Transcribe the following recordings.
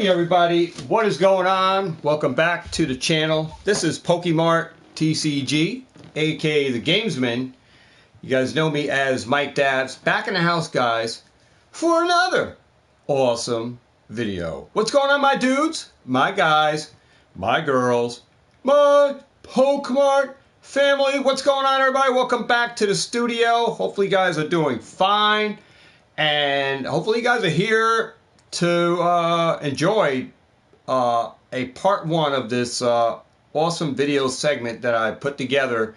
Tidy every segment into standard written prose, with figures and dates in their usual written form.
Howdy everybody, what is going on? Welcome back to the channel. This is Pokemart TCG, aka the Gamesman. You guys know me as Mike Dabs, back in the house guys, for another awesome video. What's going on my dudes, my guys, my girls, my Pokemart family? What's going on everybody? Welcome back to the studio. Hopefully you guys are doing fine. And hopefully you guys are here to enjoy a part one of this awesome video segment that I put together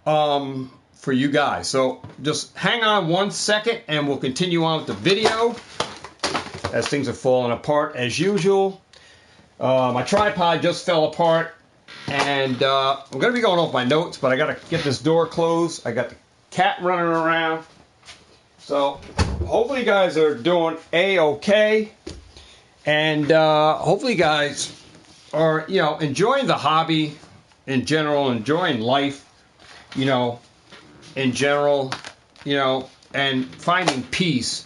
for you guys. So just hang on one second and we'll continue on with the video as things are falling apart as usual. My tripod just fell apart and I'm going to be going off my notes, but I got to get this door closed. I got the cat running around. So hopefully you guys are doing a-okay, and hopefully you guys are, enjoying the hobby in general, enjoying life, in general, and finding peace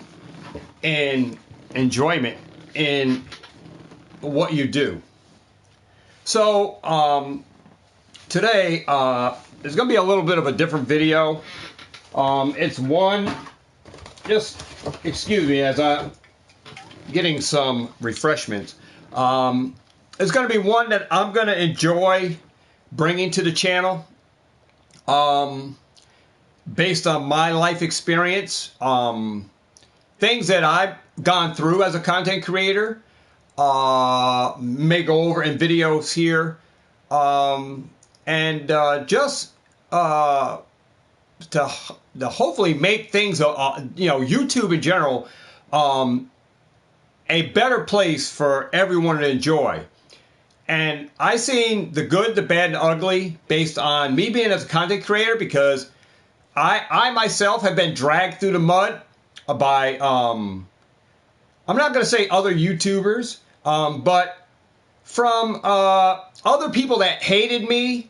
and enjoyment in what you do. So today is going to be a little bit of a different video. It's one. Just excuse me as I'm getting some refreshments. It's going to be one that I'm going to enjoy bringing to the channel based on my life experience, things that I've gone through as a content creator, may go over in videos here, and just to hopefully make things, YouTube in general, a better place for everyone to enjoy. And I seen the good, the bad, and ugly based on me being as a content creator, because I myself have been dragged through the mud by, I'm not going to say other YouTubers, but from other people that hated me,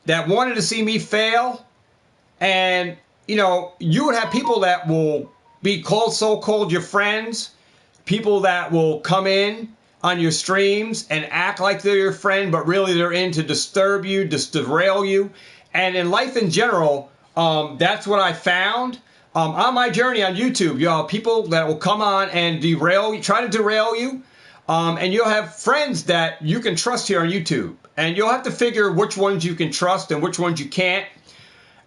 that wanted to see me fail. And, you would have people that will be called so-called your friends, people that will come in on your streams and act like they're your friend, but really they're in to disturb you, just derail you. And in life in general, that's what I found on my journey on YouTube. People that will come on and derail you, try to derail you, and you'll have friends that you can trust here on YouTube. And you'll have to figure which ones you can trust and which ones you can't.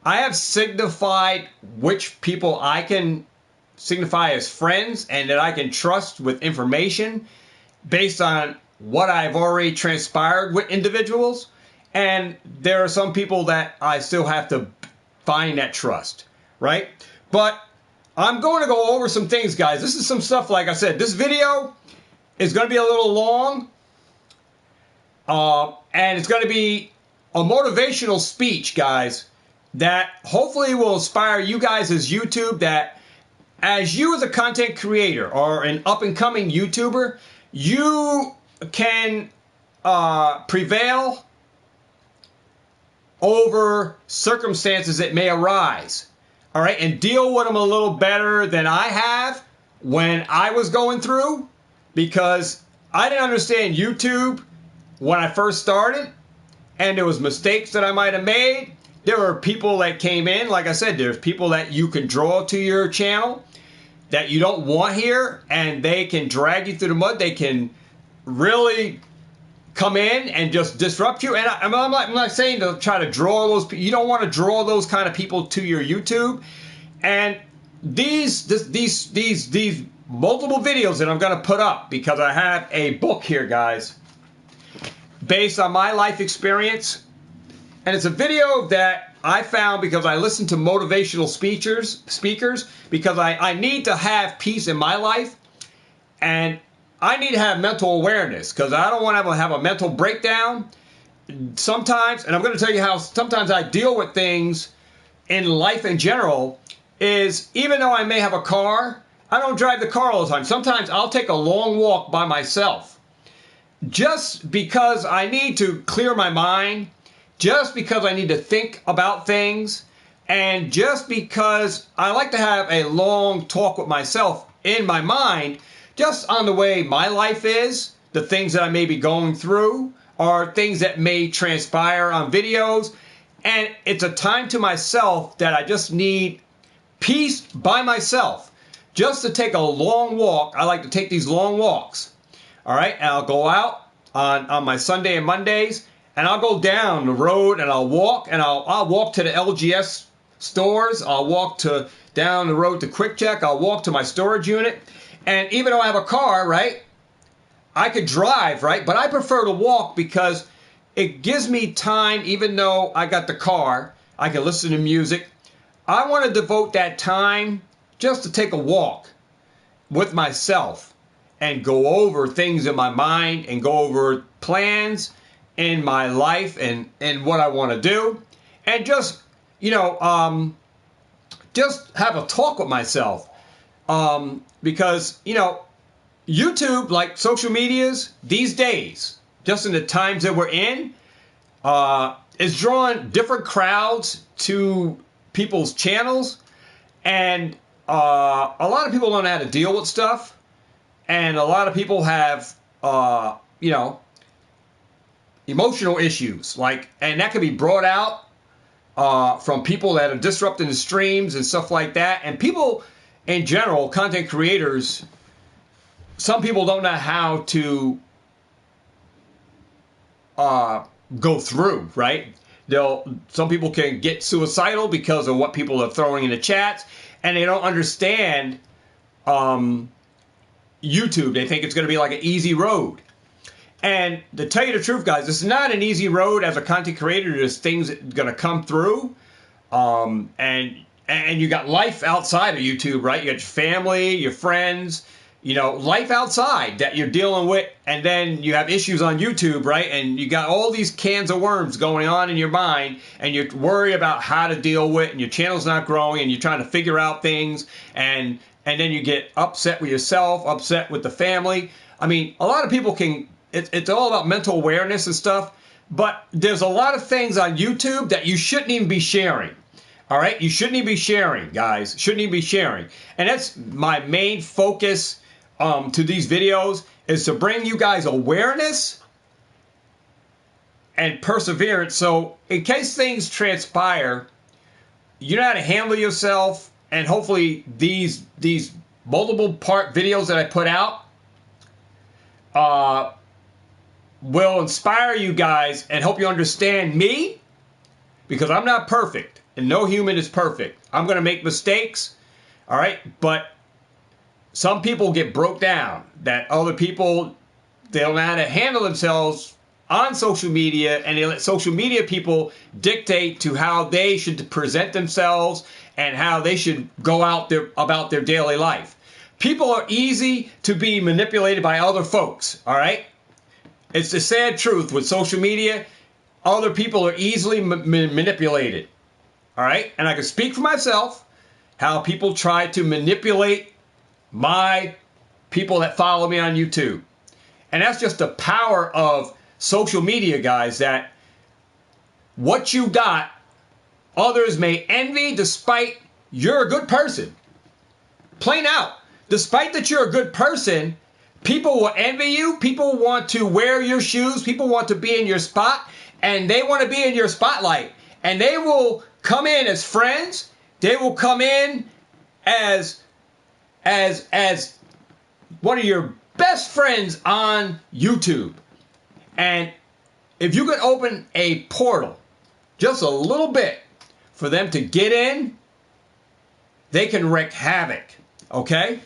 I have signified which people I can signify as friends and that I can trust with information based on what I've already transpired with individuals. And there are some people that I still have to find that trust, right? But I'm going to go over some things, guys. This is some stuff, like I said, this video is going to be a little long. And it's going to be a motivational speech, guys, that hopefully will inspire you guys as YouTube, that as you as a content creator or an up-and-coming YouTuber, you can prevail over circumstances that may arise, all right, and deal with them a little better than I have when I was going through, because I didn't understand YouTube when I first started, and there was mistakes that I might have made. There were people that came in, like I said, there's people that you can draw to your channel that you don't want here, and they can drag you through the mud. They can really come in and just disrupt you. And I'm not saying to try to draw those people. You don't want to draw those kind of people to your YouTube. And these multiple videos that I'm going to put up, because I have a book here, guys, based on my life experience. And it's a video that I found because I listened to motivational speakers, because I need to have peace in my life, and I need to have mental awareness, because I don't want to have a mental breakdown sometimes. And I'm going to tell you how sometimes I deal with things in life in general is, even though I may have a car, I don't drive the car all the time. Sometimes I'll take a long walk by myself just because I need to clear my mind, just because I need to think about things, and just because I like to have a long talk with myself in my mind, just on the way my life is, the things that I may be going through or things that may transpire on videos. And it's a time to myself that I just need peace by myself. Just to take a long walk. I like to take these long walks. All right. And I'll go out on my Sunday and Mondays, and I'll go down the road and I'll walk, and I'll walk to the LGS stores. I'll walk to down the road to Quick Check. I'll walk to my storage unit. And even though I have a car, right, I could drive, right? But I prefer to walk because it gives me time. Even though I got the car, I can listen to music. I want to devote that time just to take a walk with myself and go over things in my mind and go over plans in my life and what I want to do. And just, just have a talk with myself. Because, YouTube, like social medias these days, just in the times that we're in, is drawing different crowds to people's channels. And a lot of people don't know how to deal with stuff. And a lot of people have, emotional issues. And that can be brought out from people that are disrupting the streams and stuff like that. And people in general, content creators, some people don't know how to go through, right? Some people can get suicidal because of what people are throwing in the chats, and they don't understand YouTube. They think it's going to be like an easy road. And to tell you the truth, guys, this is not an easy road as a content creator. There's things that are going to come through. And you got life outside of YouTube, right? You got your family, your friends, life outside that you're dealing with. And then you have issues on YouTube, right? And you got all these cans of worms going on in your mind, and you're worried about how to deal with, and your channel's not growing, and you're trying to figure out things. And then you get upset with yourself, upset with the family. I mean, a lot of people it's all about mental awareness and stuff. But there's a lot of things on YouTube that you shouldn't even be sharing. All right? You shouldn't even be sharing, guys. Shouldn't even be sharing. And that's my main focus to these videos, is to bring you guys awareness and perseverance. So in case things transpire, you know how to handle yourself. And hopefully these multiple part videos that I put out will inspire you guys and help you understand me, because I'm not perfect and no human is perfect. I'm going to make mistakes, all right? But some people get broke down, that other people, they don't know how to handle themselves on social media, and they let social media people dictate to how they should present themselves and how they should go out there about their daily life. People are easy to be manipulated by other folks, all right? It's the sad truth with social media. Other people are easily manipulated, all right? And I can speak for myself, how people try to manipulate my people that follow me on YouTube. And that's just the power of social media, guys, that what you got, others may envy despite you're a good person. Plain out. Despite that you're a good person, people will envy you. People want to wear your shoes. People want to be in your spot, and they want to be in your spotlight. And they will come in as friends. They will come in as one of your best friends on YouTube. And if you could open a portal just a little bit for them to get in, they can wreak havoc, okay?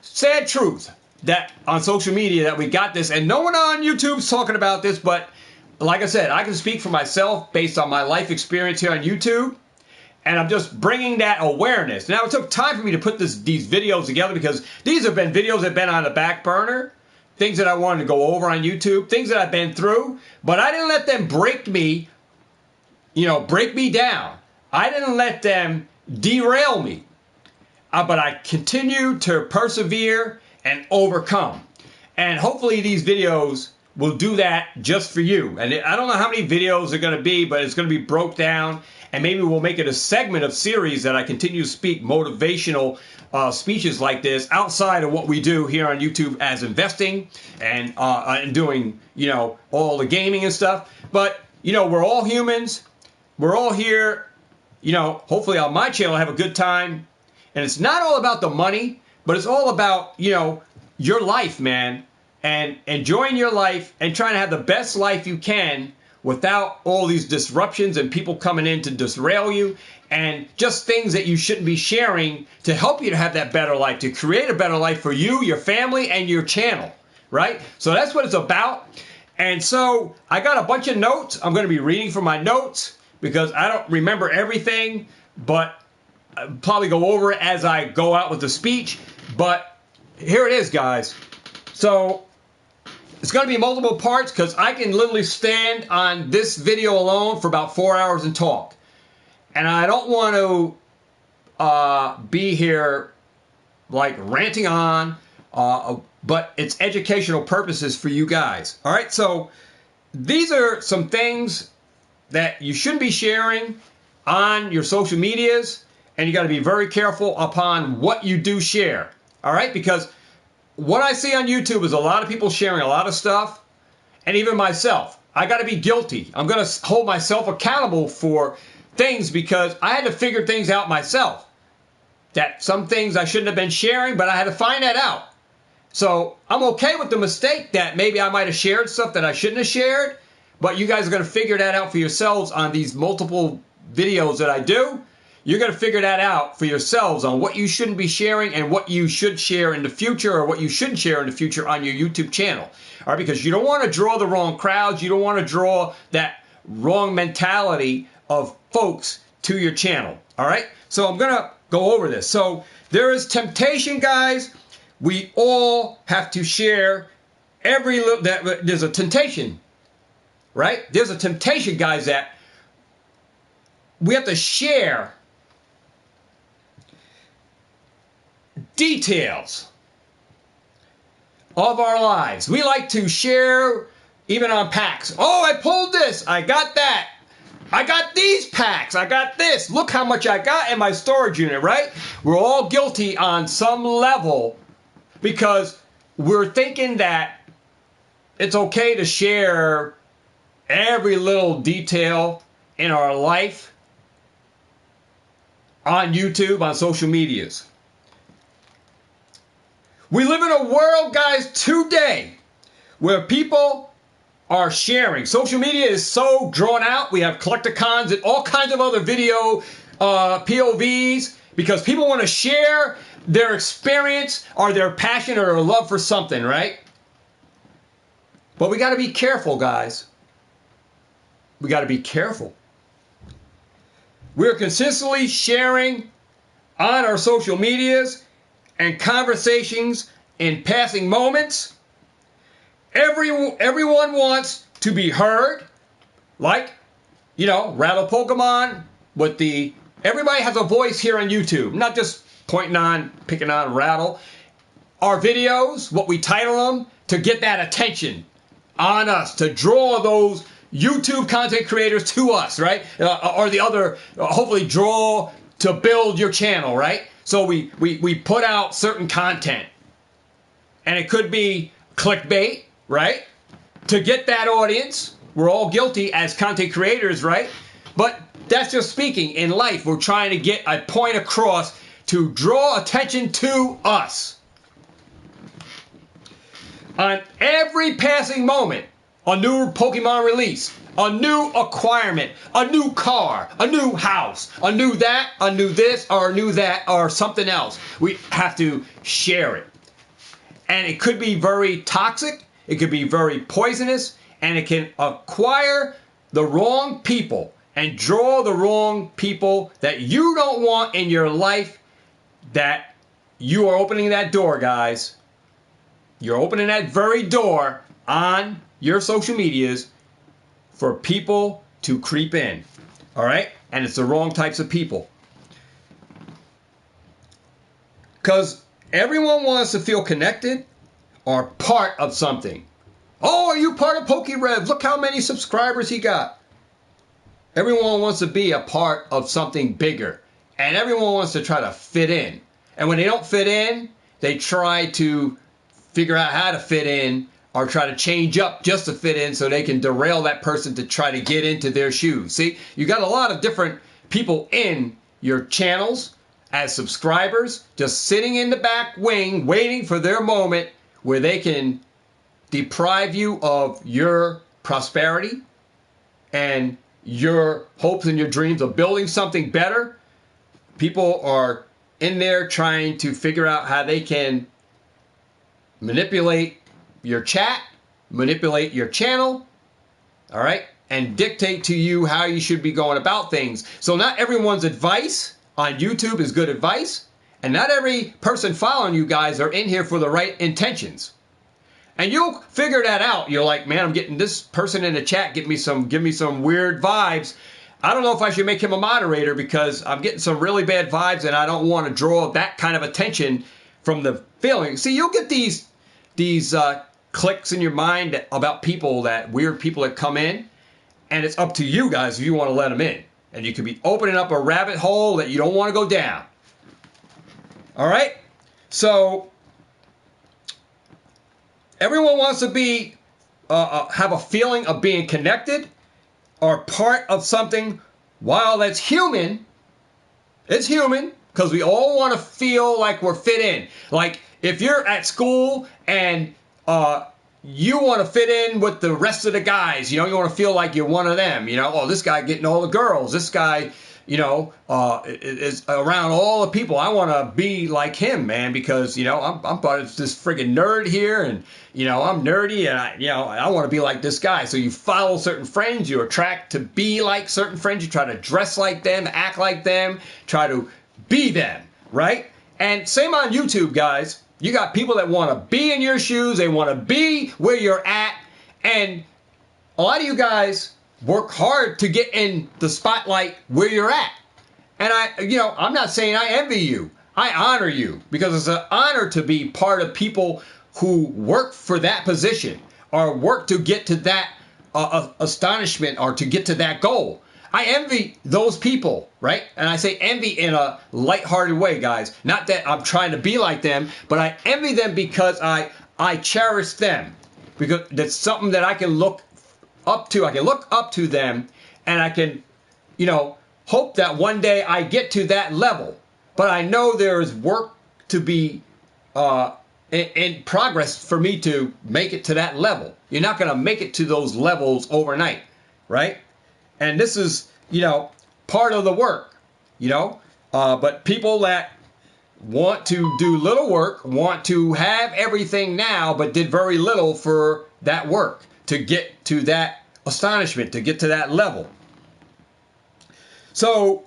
Sad truth that on social media that we got this, and no one on YouTube's talking about this, but like I said, I can speak for myself based on my life experience here on YouTube, and I'm just bringing that awareness. Now, it took time for me to put these videos together, because these have been videos that have been on the back burner, things that I wanted to go over on YouTube, things that I've been through, but I didn't let them break me down. I didn't let them derail me. But I continue to persevere and overcome. And hopefully these videos will do that just for you. And I don't know how many videos are going to be, but it's going to be broke down. And maybe we'll make it a segment of series that I continue to speak motivational speeches like this outside of what we do here on YouTube as investing and doing, all the gaming and stuff. But, we're all humans. We're all here, hopefully on my channel, have a good time. And it's not all about the money, but it's all about, your life, man. And enjoying your life and trying to have the best life you can without all these disruptions and people coming in to derail you and just things that you shouldn't be sharing to help you to have that better life, to create a better life for you, your family, and your channel, right? So that's what it's about. And so I got a bunch of notes. I'm going to be reading from my notes because I don't remember everything, but I'll probably go over it as I go out with the speech. But here it is, guys. So it's going to be multiple parts because I can literally stand on this video alone for about 4 hours and talk. And I don't want to be here like ranting on, but it's educational purposes for you guys. All right, so these are some things that you shouldn't be sharing on your social medias, and you got to be very careful upon what you do share. All right, because what I see on YouTube is a lot of people sharing a lot of stuff, and even myself. I got to be guilty. I'm going to hold myself accountable for things because I had to figure things out myself. That some things I shouldn't have been sharing, but I had to find that out. So I'm okay with the mistake that maybe I might have shared stuff that I shouldn't have shared, but you guys are going to figure that out for yourselves on these multiple videos that I do. You're going to figure that out for yourselves on what you shouldn't be sharing and what you should share in the future or what you shouldn't share in the future on your YouTube channel. All right, because you don't want to draw the wrong crowds. You don't want to draw that wrong mentality of folks to your channel. All right, so I'm going to go over this. So there is temptation, guys. We all have to share every little, there's a temptation, right? There's a temptation, guys, that we have to share details of our lives. We like to share even on packs. Oh, I pulled this. I got that. I got these packs. I got this. Look how much I got in my storage unit, right? We're all guilty on some level because we're thinking that it's okay to share every little detail in our life on YouTube, on social medias. We live in a world, guys, today where people are sharing. Social media is so drawn out. We have collecticons and all kinds of other video POVs because people want to share their experience or their passion or their love for something, right? But we got to be careful, guys. We got to be careful. We're consistently sharing on our social medias and conversations in passing moments. Everyone wants to be heard, like, Rattle Pokemon with everybody has a voice here on YouTube, not just picking on Rattle. Our videos, what we title them, to get that attention on us, to draw those YouTube content creators to us, right? Or the other, hopefully draw to build your channel, right? So we put out certain content. And it could be clickbait, right? To get that audience. We're all guilty as content creators, right? But that's just speaking. In life, we're trying to get a point across to draw attention to us. On every passing moment, a new Pokemon release, a new acquirement, a new car, a new house, a new that, a new this, or a new that, or something else. We have to share it. And it could be very toxic, it could be very poisonous, and it can acquire the wrong people and draw the wrong people that you don't want in your life. That you are opening that door, guys. You're opening that very door on your social medias for people to creep in. All right? And it's the wrong types of people. Because everyone wants to feel connected or part of something. Oh, are you part of PokeRev? Look how many subscribers he got. Everyone wants to be a part of something bigger. And everyone wants to try to fit in. And when they don't fit in, they try to figure out how to fit in or try to change up just to fit in so they can derail that person to try to get into their shoes. See, you got a lot of different people in your channels as subscribers just sitting in the back wing waiting for their moment where they can deprive you of your prosperity and your hopes and your dreams of building something better. People are in there trying to figure out how they can manipulate your chat, manipulate your channel, all right, and dictate to you how you should be going about things. So not everyone's advice on YouTube is good advice, and not every person following you guys are in here for the right intentions. And you'll figure that out. You're like, man, I'm getting this person in the chat, give me some weird vibes. I don't know if I should make him a moderator because I'm getting some really bad vibes and I don't want to draw that kind of attention from the feeling. See, you'll get these clicks in your mind about weird people that come in, and it's up to you guys if you want to let them in. And you could be opening up a rabbit hole that you don't want to go down. All right? So everyone wants to be have a feeling of being connected or part of something. While that's human, it's human because we all want to feel like we're fit in. Like if you're at school and you want to fit in with the rest of the guys, you want to feel like you're one of them. Oh, this guy getting all the girls. This guy, is around all the people. I want to be like him, man, because, I'm part of this friggin' nerd here and, I'm nerdy and I want to be like this guy. So you follow certain friends, you attract to be like certain friends. You try to dress like them, act like them, try to be them, right? And same on YouTube, guys. You got people that want to be in your shoes. They want to be where you're at. And a lot of you guys work hard to get in the spotlight where you're at. And I'm not saying I envy you. I honor you because it's an honor to be part of people who work for that position or work to get to that astonishment or to get to that goal. I envy those people, right? And I say envy in a lighthearted way, guys. Not that I'm trying to be like them, but I envy them because I cherish them. Because that's something that I can look up to. I can look up to them and I can, hope that one day I get to that level. But I know there is work to be in progress for me to make it to that level. You're not going to make it to those levels overnight, right? And this is, part of the work, but people that want to do little work, want to have everything now, but did very little for that work to get to that astonishment, to get to that level. So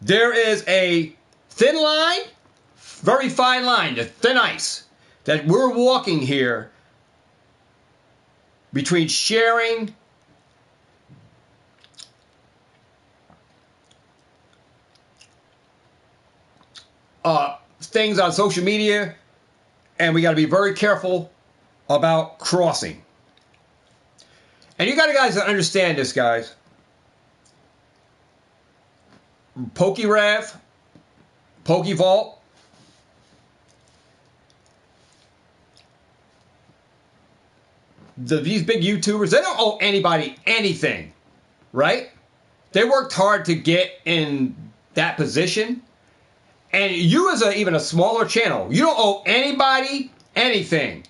there is a thin line, very fine line, the thin ice that we're walking here between sharing things on social media, and we got to be very careful about crossing. And you got to guys understand this, guys. PokeRev, PokeVault, these big YouTubers, they don't owe anybody anything, right? They worked hard to get in that position. And you as even a smaller channel, you don't owe anybody anything.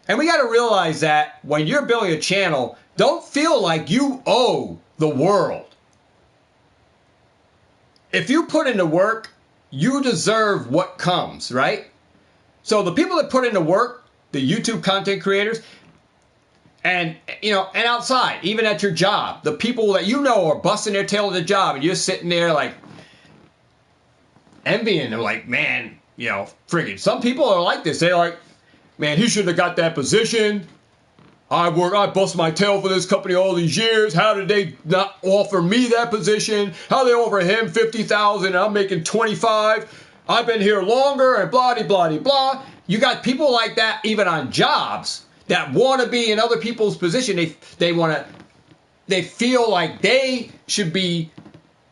And we got to realize that when you're building a channel, don't feel like you owe the world. If you put in the work, you deserve what comes, right? So the people that put in the work, the YouTube content creators, and and outside, even at your job, the people that are busting their tail at the job, and you're sitting there like envying them, like, man, friggin'. Some people are like this. They're like, man, he shouldn't have got that position. I bust my tail for this company all these years. How did they not offer me that position? How they offer him $50,000 and I'm making $25,000? I've been here longer and blah, blah, blah, blah. You got people like that even on jobs that want to be in other people's position. They feel like they should be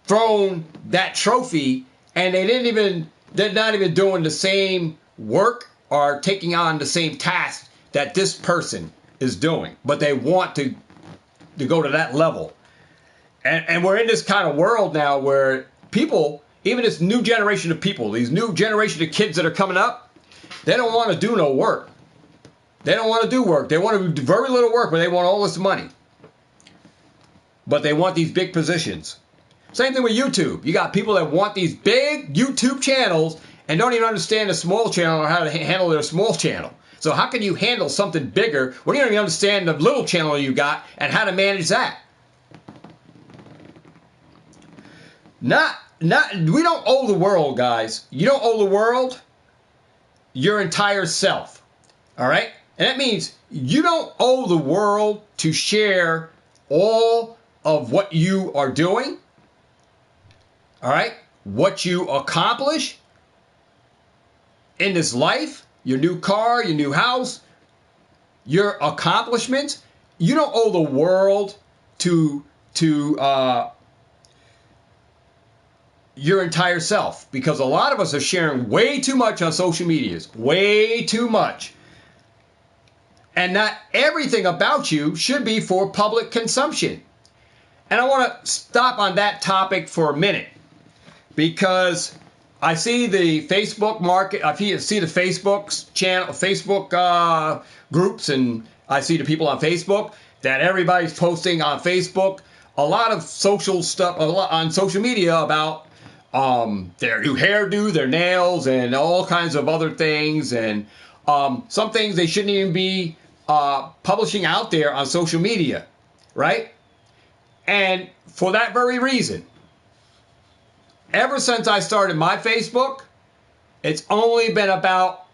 thrown that trophy, and they're not even doing the same work or taking on the same task that this person is doing, but they want to go to that level. And we're in this kind of world now where people, even this new generation of people, these new generation of kids that are coming up, they don't want to do no work. They don't want to do work. They want to do very little work, but they want all this money. But they want these big positions. Same thing with YouTube. You got people that want these big YouTube channels and don't even understand the small channel or how to handle their small channel. So how can you handle something bigger when you don't even understand the little channel you got and how to manage that? We don't owe the world, guys. You don't owe the world your entire self. All right? And that means you don't owe the world to share all of what you are doing. All right? What you accomplish in this life, your new car, your new house, your accomplishments. You don't owe the world to your entire self, because a lot of us are sharing way too much on social medias, way too much. And not everything about you should be for public consumption. And I want to stop on that topic for a minute, because I see the Facebook market, I see the Facebook channel, Facebook groups, and I see the people on Facebook that everybody's posting on Facebook a lot of social stuff, a lot on social media about their new hairdo, their nails, and all kinds of other things, and some things they shouldn't even be publishing out there on social media, right? And for that very reason, ever since I started my Facebook, it's only been about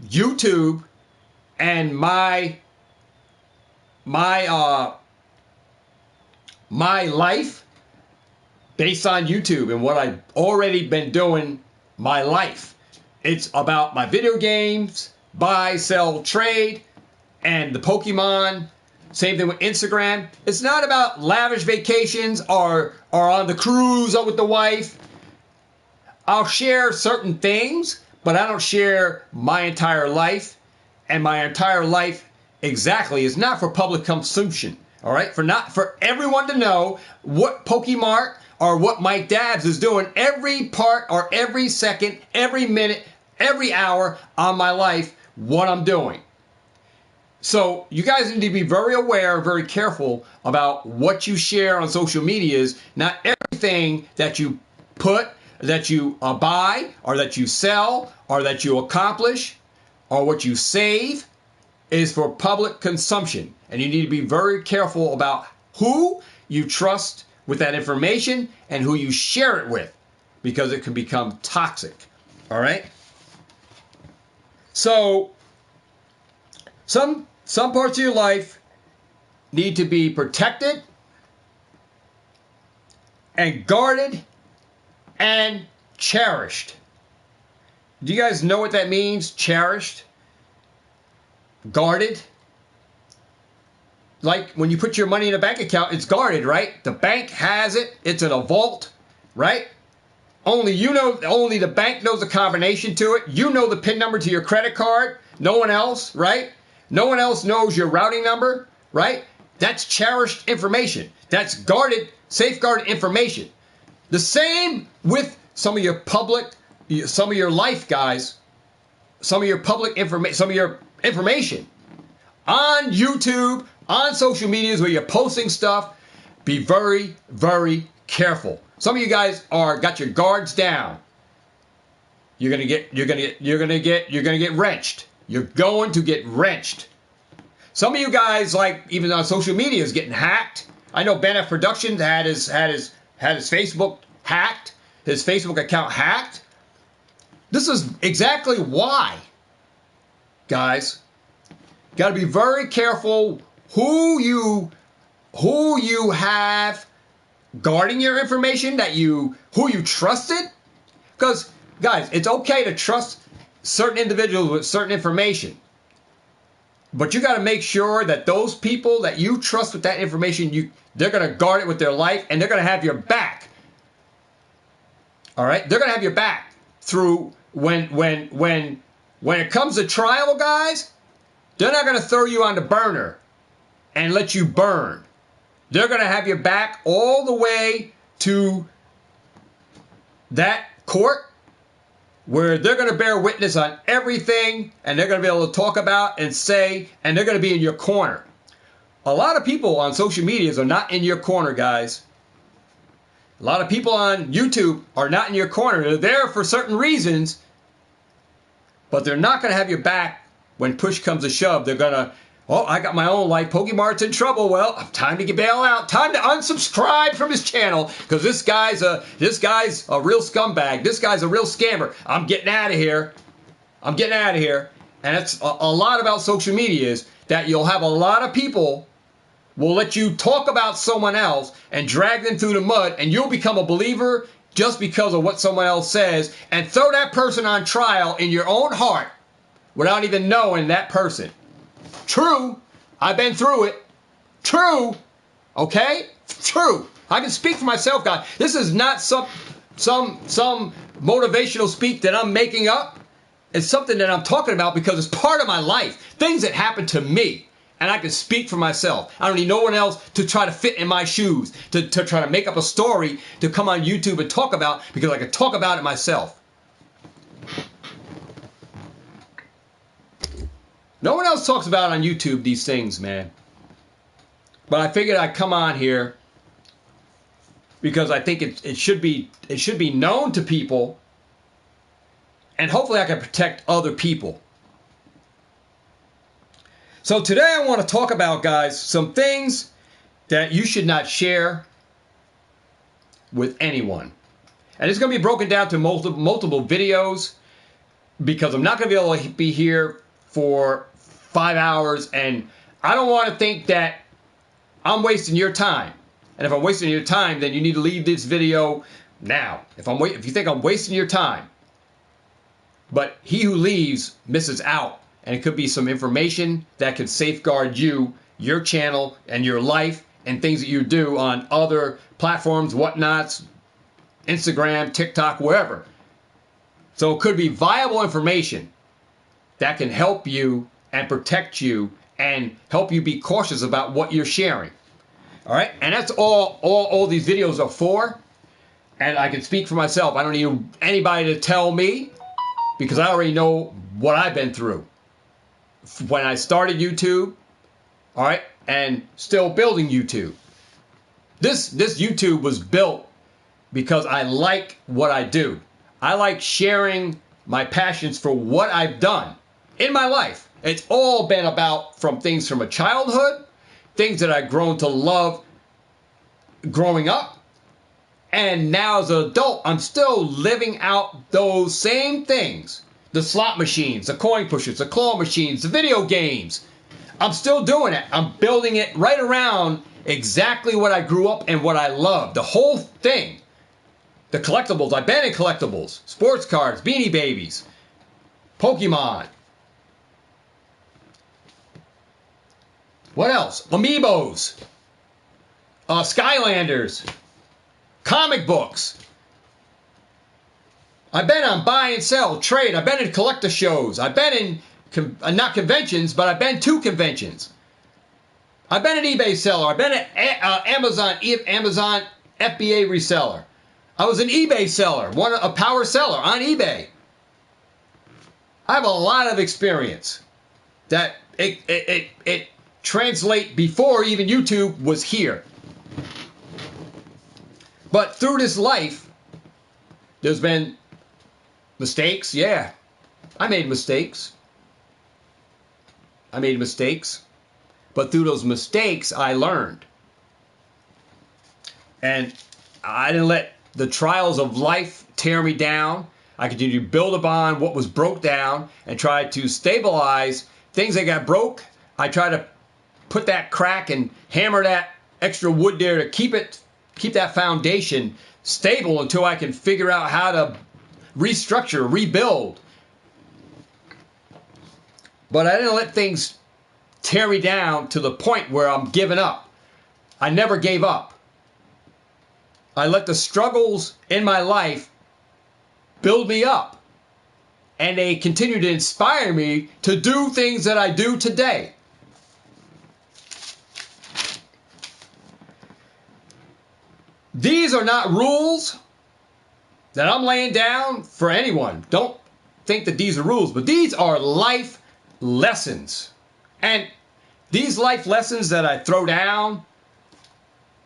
YouTube and my life based on YouTube and what I've already been doing my life. It's about my video games, buy, sell, trade, and the Pokemon. Same thing with Instagram. It's not about lavish vacations or on the cruise or with the wife. I'll share certain things, but I don't share my entire life. And my entire life exactly is not for public consumption. All right? Not for everyone to know what Pokemart or what Mike Dabbs is doing every part or every second, every minute, every hour on my life, what I'm doing. So you guys need to be very aware, very careful about what you share on social medias. Not everything that you put, that you buy, or that you sell, or that you accomplish, or what you save is for public consumption. And you need to be very careful about who you trust with that information and who you share it with, because it can become toxic. All right? So some parts of your life need to be protected and guarded and cherished. Do you guys know what that means? Cherished? Guarded? Like when you put your money in a bank account, it's guarded, right? The bank has it. It's in a vault, right? Only the bank knows the combination to it. You know the PIN number to your credit card. No one else, right? No one else knows your routing number, right? That's cherished information. That's guarded, safeguarded information. The same with some of your life, guys. Some of your public information, some of your information on YouTube, on social medias where you're posting stuff. Be very, very careful. Some of you guys got your guards down. You're gonna get wrenched. You're going to get wrenched. Some of you guys, like even on social media, is getting hacked. I know Ben F. Productions had his Facebook hacked, his Facebook account hacked. This is exactly why, guys. Got to be very careful who you have guarding your information, who you trusted. Because, guys, it's okay to trust certain individuals with certain information. But you got to make sure that those people that you trust with that information, they're going to guard it with their life, and they're going to have your back. All right? They're going to have your back through when it comes to trial, guys. They're not going to throw you on the burner and let you burn. They're going to have your back all the way to that court, where they're going to bear witness on everything, and they're going to be able to talk about and say, and they're going to be in your corner. A lot of people on social medias are not in your corner, guys. A lot of people on YouTube are not in your corner. They're there for certain reasons, but they're not going to have your back when push comes to shove. They're going to, oh, I got my own life. Pokemart's in trouble. Well, time to bail out. Time to unsubscribe from his channel because this guy's a real scumbag. This guy's a real scammer. I'm getting out of here. I'm getting out of here. And it's a lot about social media is that you'll have a lot of people will let you talk about someone else and drag them through the mud, and you'll become a believer just because of what someone else says and throw that person on trial in your own heart without even knowing that person. True. I've been through it. True. Okay? True. I can speak for myself, guys. This is not some motivational speak that I'm making up. It's something that I'm talking about because it's part of my life. Things that happen to me. And I can speak for myself. I don't need no one else to try to fit in my shoes, to try to make up a story to come on YouTube and talk about, because I can talk about it myself. No one else talks about on YouTube these things, man. But I figured I'd come on here because I think it should be known to people, and hopefully I can protect other people. So today I want to talk about, guys, some things that you should not share with anyone. And it's going to be broken down to multiple videos because I'm not going to be able to be here for 5 hours, and I don't want to think that I'm wasting your time. And if I'm wasting your time, then you need to leave this video now. If you think I'm wasting your time. But he who leaves misses out. And it could be some information that could safeguard you, your channel, and your life, and things that you do on other platforms, whatnots, Instagram, TikTok, wherever. So it could be viable information that can help you and protect you and help you be cautious about what you're sharing. All right? And that's all these videos are for. And I can speak for myself. I don't need anybody to tell me because I already know what I've been through. When I started YouTube, all right, and still building YouTube. This YouTube was built because I like what I do. I like sharing my passions for what I've done in my life. It's all been about from things from a childhood, things that I've grown to love growing up, and now as an adult, I'm still living out those same things. The slot machines, the coin pushers, the claw machines, the video games. I'm still doing it. I'm building it right around exactly what I grew up and what I love. The whole thing. The collectibles. I've been in collectibles. Sports cards, Beanie Babies, Pokemart. What else? Amiibos. Skylanders. Comic books. I've been on buy and sell, trade. I've been in collector shows. I've been in, not conventions, but I've been to conventions. I've been an eBay seller. I've been an Amazon FBA reseller. I was an eBay seller, a power seller on eBay. I have a lot of experience that it translate before even YouTube was here. But through this life, there's been mistakes, yeah. I made mistakes. But through those mistakes, I learned. And I didn't let the trials of life tear me down. I continued to build upon what was broke down and try to stabilize things that got broke. I try to put that crack and hammer that extra wood there to keep that foundation stable until I can figure out how to restructure, rebuild. But I didn't let things tear me down to the point where I'm giving up. I never gave up. I let the struggles in my life build me up. And they continue to inspire me to do things that I do today. These are not rules that I'm laying down for anyone. Don't think that these are rules, but these are life lessons. And these life lessons that I throw down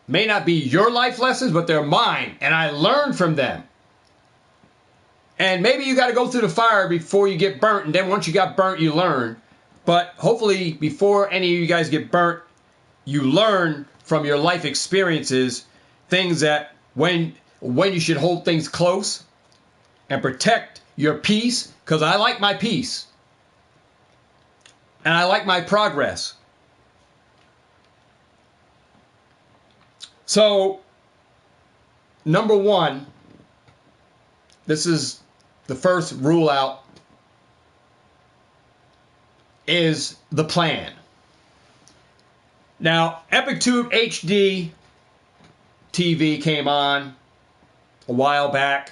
may not be your life lessons, but they're mine, and I learn from them. And maybe you got to go through the fire before you get burnt, and then once you got burnt, you learn. But hopefully, before any of you guys get burnt, you learn from your life experiences things that when you should hold things close and protect your peace, because I like my peace. And I like my progress. So, number one, this is the first rule out, is the plan. Now, EpicTube HD TV came on a while back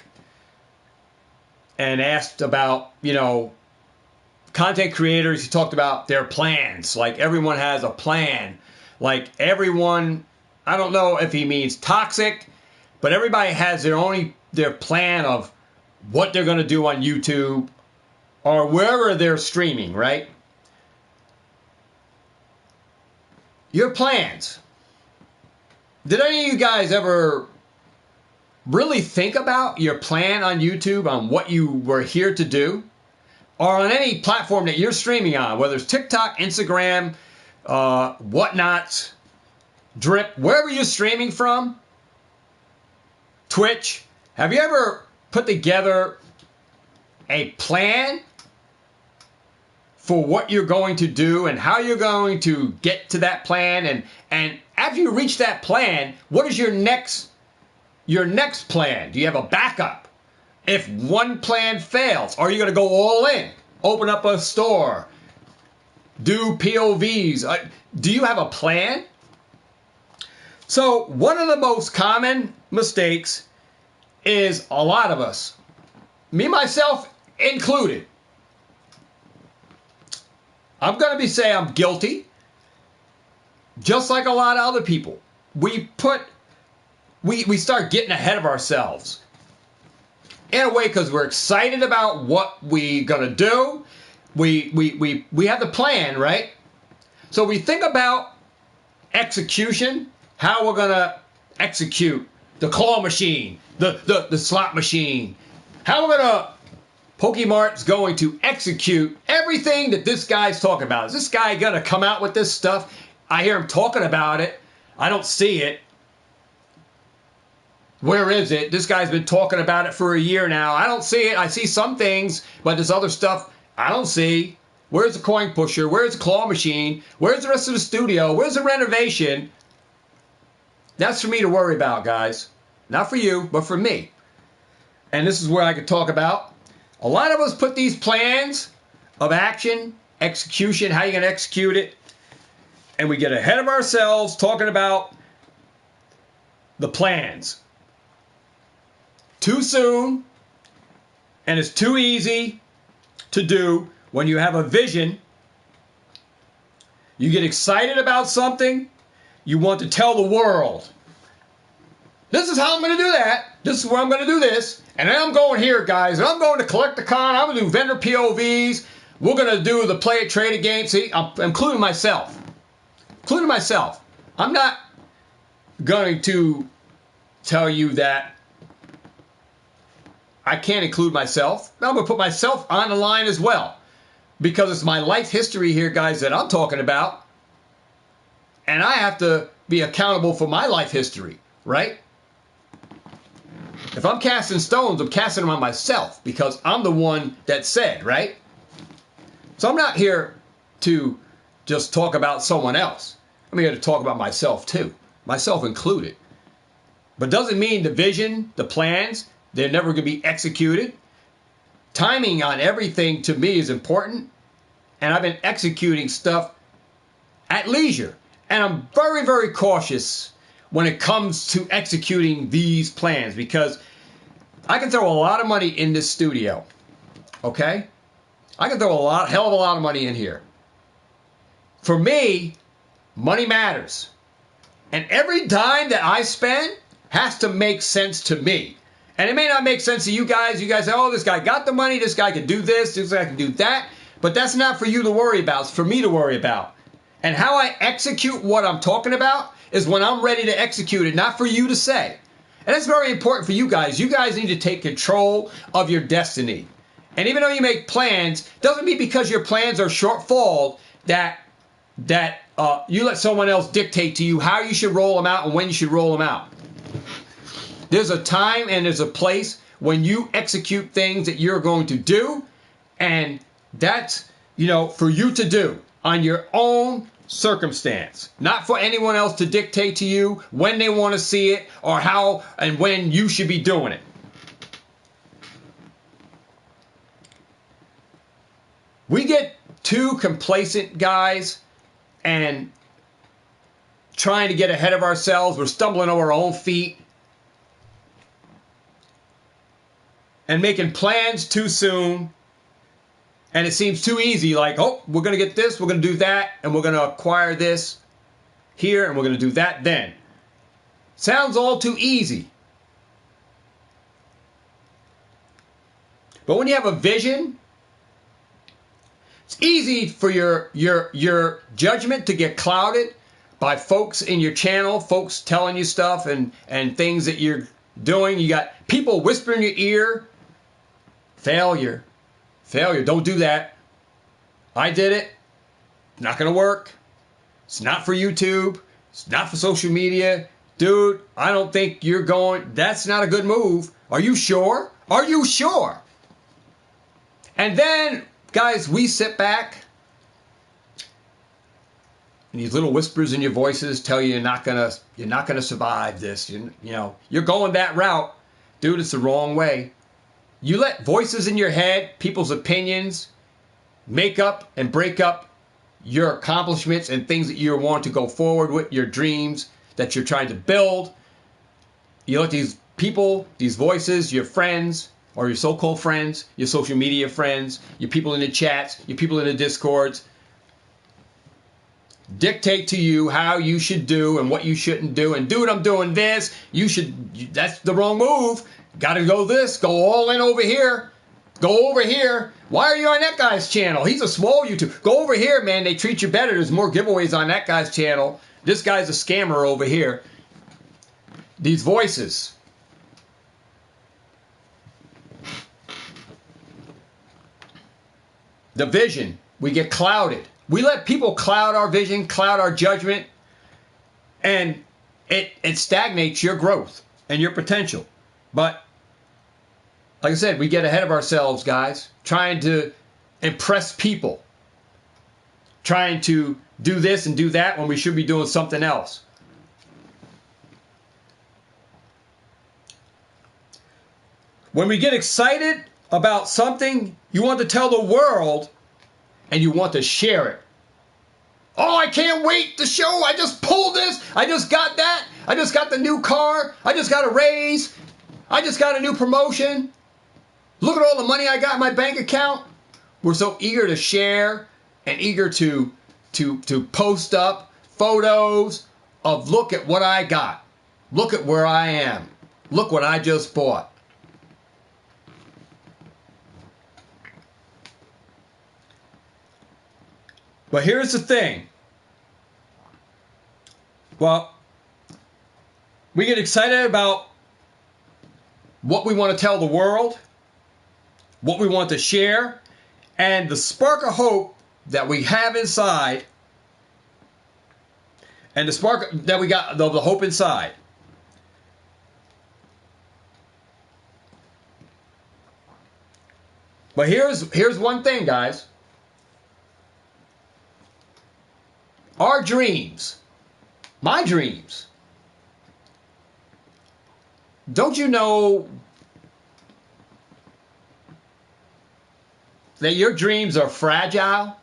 and asked about, content creators. He talked about their plans. Like everyone has a plan. Like everyone, I don't know if he means toxic, but everybody has their plan of what they're going to do on YouTube or wherever they're streaming, right? Your plans. Did any of you guys ever really think about your plan on YouTube, on what you were here to do? Or on any platform that you're streaming on, whether it's TikTok, Instagram, whatnot, Drip, wherever you're streaming from, Twitch. Have you ever put together a plan for what you're going to do and how you're going to get to that plan? And after you reach that plan, what is your next plan? Do you have a backup? If one plan fails, are you going to go all in? Open up a store? Do POVs? Do you have a plan? So one of the most common mistakes is a lot of us, me, myself included. I'm going to say I'm guilty, just like a lot of other people. We start getting ahead of ourselves in a way because we're excited about what we're going to do. We have the plan, right? So we think about execution, how we're going to execute the claw machine, the slot machine, how we're going to Pokemart's going to execute everything that this guy's talking about. Is this guy going to come out with this stuff? I hear him talking about it. I don't see it. Where is it? This guy's been talking about it for a year now. I don't see it. I see some things, but this other stuff I don't see. Where's the coin pusher? Where's the claw machine? Where's the rest of the studio? Where's the renovation? That's for me to worry about, guys. Not for you, but for me. And this is where I could talk about. A lot of us put these plans of action, execution, how you're going to execute it, and we get ahead of ourselves talking about the plans. Too soon, and it's too easy to do. When you have a vision, you get excited about something, you want to tell the world, this is how I'm going to do that. This is where I'm going to do this. And then I'm going here, guys. And I'm going to collect the con. I'm going to do vendor POVs. We're going to do the play it, trade it game. See, I'm including myself. Including myself. I'm not going to tell you that I can't include myself. I'm going to put myself on the line as well. Because it's my life history here, guys, that I'm talking about. And I have to be accountable for my life history, right? If I'm casting stones, I'm casting them on myself because I'm the one that said, right? So I'm not here to just talk about someone else. I'm here to talk about myself too, myself included. But doesn't mean the vision, the plans, they're never going to be executed. Timing on everything to me is important. And I've been executing stuff at leisure. And I'm very, very cautious when it comes to executing these plans because I can throw a lot of money in this studio. Okay? I can throw hell of a lot of money in here. For me, money matters. And every dime that I spend has to make sense to me. And it may not make sense to you guys. You guys say, oh, this guy got the money. This guy can do this guy can do that. But that's not for you to worry about. It's for me to worry about. And how I execute what I'm talking about is when I'm ready to execute it, not for you to say. And that's very important for you guys. You guys need to take control of your destiny. And even though you make plans, doesn't mean because your plans are shortfall that you let someone else dictate to you how you should roll them out and when you should roll them out. There's a time and there's a place when you execute things that you're going to do, and that's, for you to do on your own circumstance, not for anyone else to dictate to you when they want to see it or how and when you should be doing it. We get too complacent, guys, and trying to get ahead of ourselves. We're stumbling over our own feet and making plans too soon. And it seems too easy, like, oh, we're going to get this, we're going to do that, and we're going to acquire this here, and we're going to do that then. Sounds all too easy. But when you have a vision, it's easy for your judgment to get clouded by folks in your channel, folks telling you stuff and things that you're doing. You got people whispering in your ear, failure. Failure. Don't do that. I did it. Not going to work. It's not for YouTube. It's not for social media. Dude, I don't think you're going. That's not a good move. Are you sure? Are you sure? And then, guys, we sit back. And these little whispers in your voices tell you you're not gonna survive this. You're going that route. Dude, it's the wrong way. You let voices in your head, people's opinions, make up and break up your accomplishments and things that you want to go forward with, your dreams that you're trying to build. You let these people, these voices, your friends, or your so-called friends, your social media friends, your people in the chats, your people in the discords, dictate to you how you should do and what you shouldn't do. And dude, I'm doing this. That's the wrong move. Got to go this. Go all in over here. Go over here. Why are you on that guy's channel? He's a small YouTuber. Go over here, man. They treat you better. There's more giveaways on that guy's channel. This guy's a scammer over here. These voices. The vision. We get clouded. We let people cloud our vision, cloud our judgment, and it stagnates your growth and your potential. But like I said, we get ahead of ourselves, guys, trying to impress people, trying to do this and do that when we should be doing something else. When we get excited about something, you want to tell the world and you want to share it. Oh, I can't wait to show. I just pulled this. I just got that. I just got the new car. I just got a raise. I just got a new promotion. Look at all the money I got in my bank account. We're so eager to share and eager to post up photos of look at what I got. Look at where I am. Look what I just bought. But here's the thing. Well, we get excited about what we want to tell the world, what we want to share, and the spark of hope that we have inside, and the spark that we got, the hope inside. But here's one thing, guys. Our dreams, my dreams, don't you know that your dreams are fragile?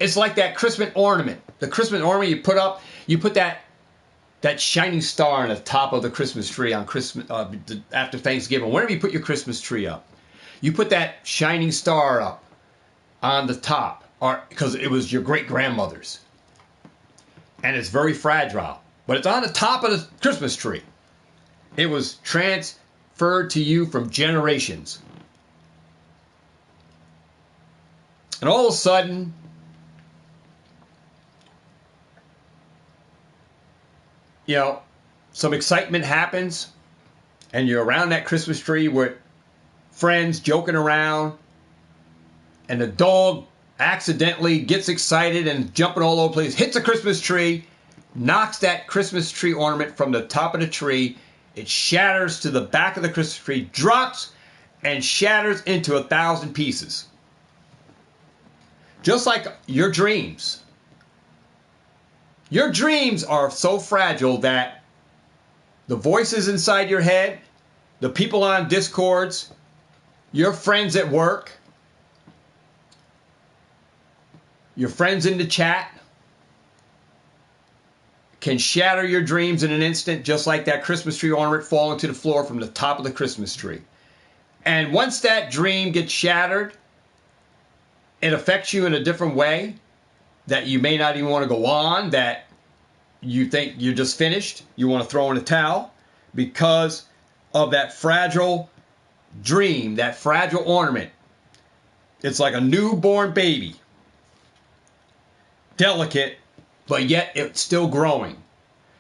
It's like that Christmas ornament. The Christmas ornament you put up, you put that shining star on the top of the Christmas tree on Christmas after Thanksgiving. Whenever you put your Christmas tree up, you put that shining star up on the top, or because it was your great grandmother's, and it's very fragile, but it's on the top of the Christmas tree. It was transferred to you from generations, and all of a sudden, you know, some excitement happens, and you're around that Christmas tree with friends joking around, and the dog accidentally gets excited and jumping all over the place, hits a Christmas tree, knocks that Christmas tree ornament from the top of the tree. It shatters to the back of the Christmas tree, drops, and shatters into 1,000 pieces. Just like your dreams. Your dreams are so fragile that the voices inside your head, the people on Discords, your friends at work, your friends in the chat can shatter your dreams in an instant, just like that Christmas tree ornament falling to the floor from the top of the Christmas tree. And once that dream gets shattered, it affects you in a different way that you may not even want to go on, that you think you're just finished, you want to throw in a towel because of that fragile dream, that fragile ornament. It's like a newborn baby. Delicate, but yet it's still growing.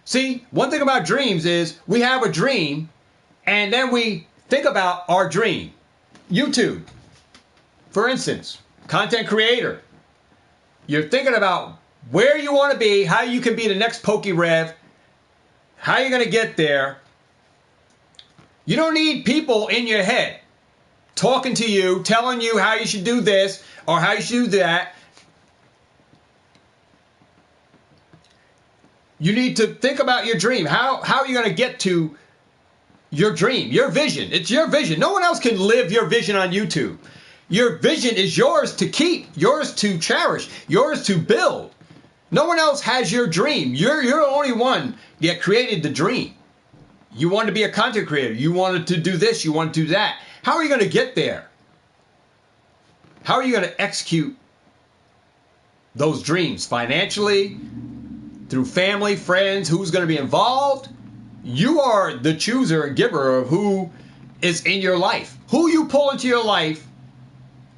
See, one thing about dreams is we have a dream and then we think about our dream. YouTube, for instance, content creator. You're thinking about where you want to be, how you can be the next PokeRev, how you're going to get there. You don't need people in your head talking to you, telling you how you should do this or how you should do that. You need to think about your dream. How are you going to get to your dream, your vision? It's your vision. No one else can live your vision on YouTube. Your vision is yours to keep, yours to cherish, yours to build. No one else has your dream. You're the only one that created the dream. You wanted to be a content creator. You wanted to do this. You wanted to do that. How are you going to get there? How are you going to execute those dreams financially, through family, friends, who's going to be involved? You are the chooser and giver of who is in your life. Who you pull into your life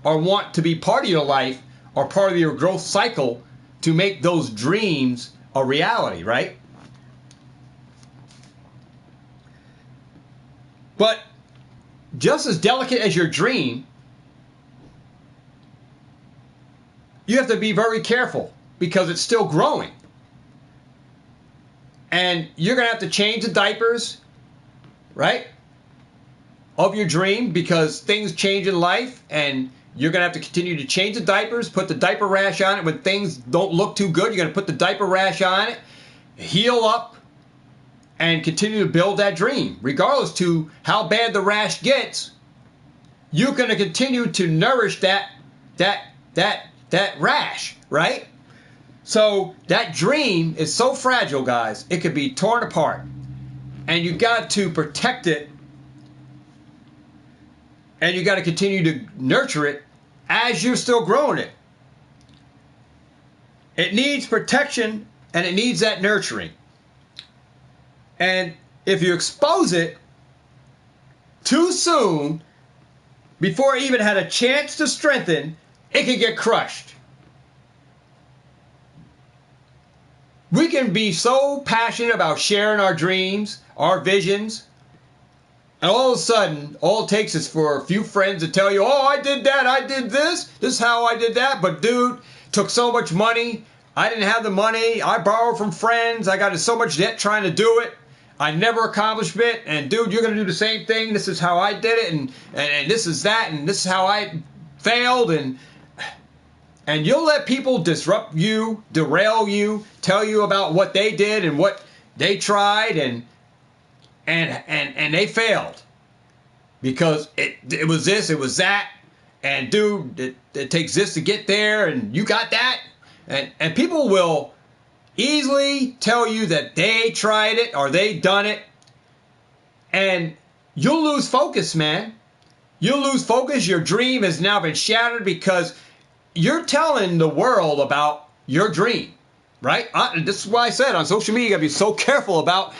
or want to be part of your life or part of your growth cycle to make those dreams a reality, right? But just as delicate as your dream, you have to be very careful because it's still growing. And you're going to have to change the diapers, right, of your dream because things change in life and you're going to have to continue to change the diapers, put the diaper rash on it when things don't look too good. You're going to put the diaper rash on it, heal up, and continue to build that dream. Regardless to how bad the rash gets, you're going to continue to nourish that rash, right? So that dream is so fragile, guys. It could be torn apart. And you got to protect it. And you got to continue to nurture it as you're still growing it. It needs protection and it needs that nurturing. And if you expose it too soon, before it even had a chance to strengthen, it can get crushed. We can be so passionate about sharing our dreams, our visions, and all of a sudden, all it takes is for a few friends to tell you, oh, I did that, I did this is how I did that, but dude, took so much money, I didn't have the money, I borrowed from friends, I got in so much debt trying to do it, I never accomplished it, and dude, you're going to do the same thing, this is how I did it, and this is that, and this is how I failed, and you'll let people disrupt you, derail you, tell you about what they did and what they tried and they failed. Because it was this, it was that, and dude, it takes this to get there, and you got that. And people will easily tell you that they tried it or they done it, and you'll lose focus, man. You'll lose focus. Your dream has now been shattered because you're telling the world about your dream, right? This is why I said on social media, you got to be so careful about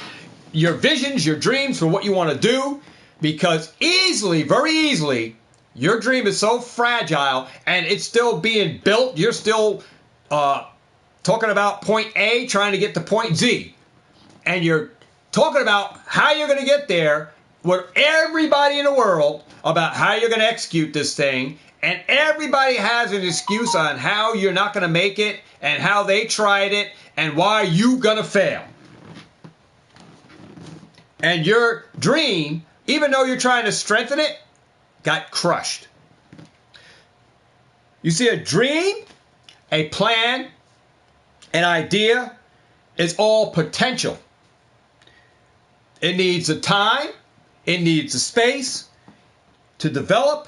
your visions, your dreams for what you want to do, because easily, very easily, your dream is so fragile and it's still being built. You're still talking about point A, trying to get to point Z. And you're talking about how you're going to get there with everybody in the world about how you're going to execute this thing. And everybody has an excuse on how you're not going to make it and how they tried it and why you're going to fail. And your dream, even though you're trying to strengthen it, got crushed. You see, a dream, a plan, an idea is all potential. It needs the time, it needs the space to develop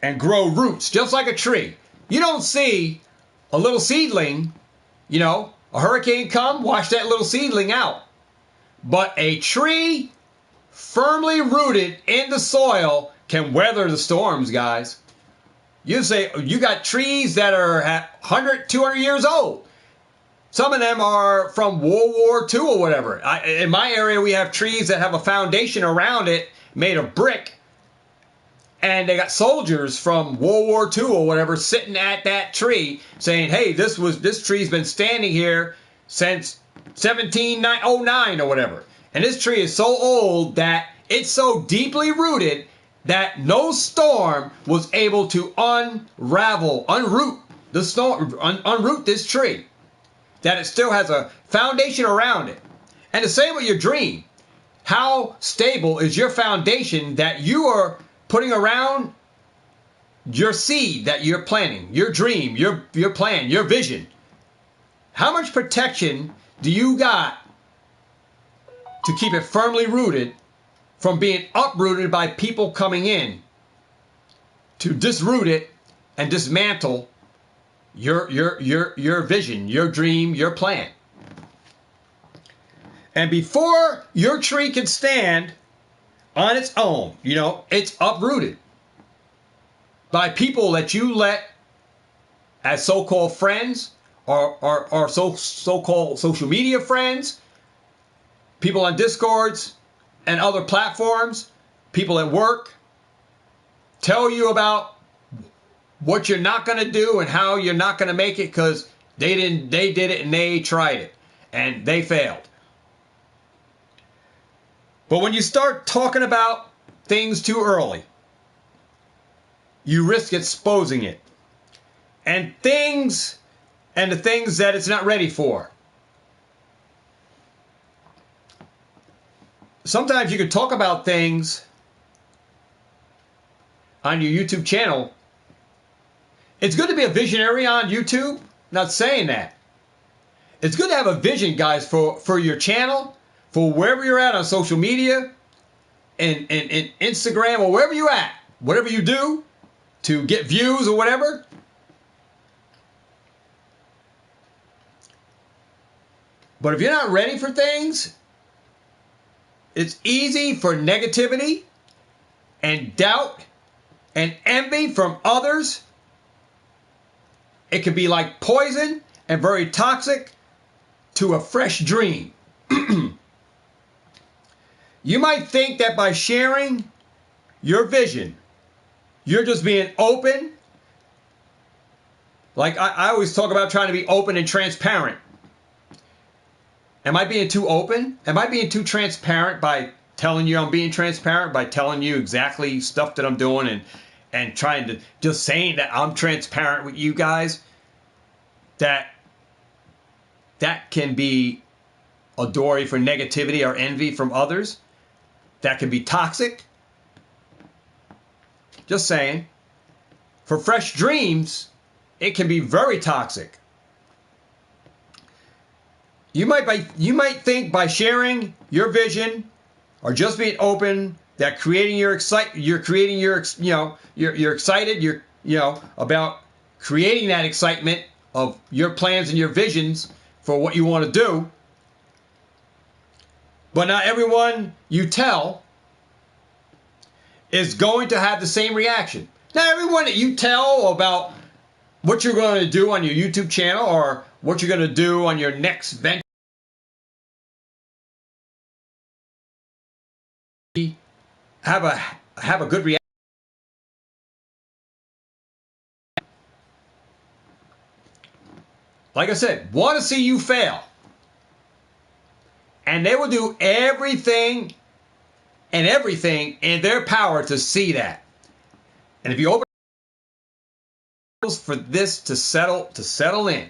and grow roots, just like a tree. You don't see a little seedling, a hurricane come, wash that little seedling out. But a tree firmly rooted in the soil can weather the storms, guys. You say you got trees that are 100, 200 years old. Some of them are from World War II or whatever. In my area, we have trees that have a foundation around it made of brick. And they got soldiers from World War II or whatever sitting at that tree saying, hey, this tree's been standing here since 1709 or whatever. And this tree is so old that it's so deeply rooted that no storm was able to unroot this tree. That it still has a foundation around it. And the same with your dream. How stable is your foundation that you are putting around your seed that you're planting, your dream, your plan, your vision? How much protection do you got to keep it firmly rooted from being uprooted by people coming in to disroot it and dismantle your vision, your dream, your plan? And before your tree can stand on its own, it's uprooted by people that you let as so-called friends or so-called social media friends, people on Discords and other platforms, people at work, tell you about what you're not going to do and how you're not going to make it because they did it and they tried it and they failed. But when you start talking about things too early, you risk exposing it. And the things that it's not ready for. Sometimes you can talk about things on your YouTube channel. It's good to be a visionary on YouTube. Not saying that. It's good to have a vision, guys, for your channel, for wherever you're at on social media, and Instagram, or wherever you're at, whatever you do to get views or whatever. But if you're not ready for things, it's easy for negativity and doubt and envy from others. It can be like poison and very toxic to a fresh dream. You might think that by sharing your vision, you're just being open. Like I always talk about trying to be open and transparent. Am I being too open? Am I being too transparent by telling you I'm being transparent, by telling you exactly stuff that I'm doing and trying to just saying that I'm transparent with you guys? That can be a doorway for negativity or envy from others. That can be toxic. Just saying. For fresh dreams, it can be very toxic. You might think by sharing your vision or just being open that you're excited about creating that excitement of your plans and your visions for what you want to do. But not everyone you tell is going to have the same reaction. Not everyone that you tell about what you're going to do on your YouTube channel or what you're going to do on your next venture have a good reaction. Like I said, want to see you fail. And they will do everything in their power to see that. And if you open for this to settle in,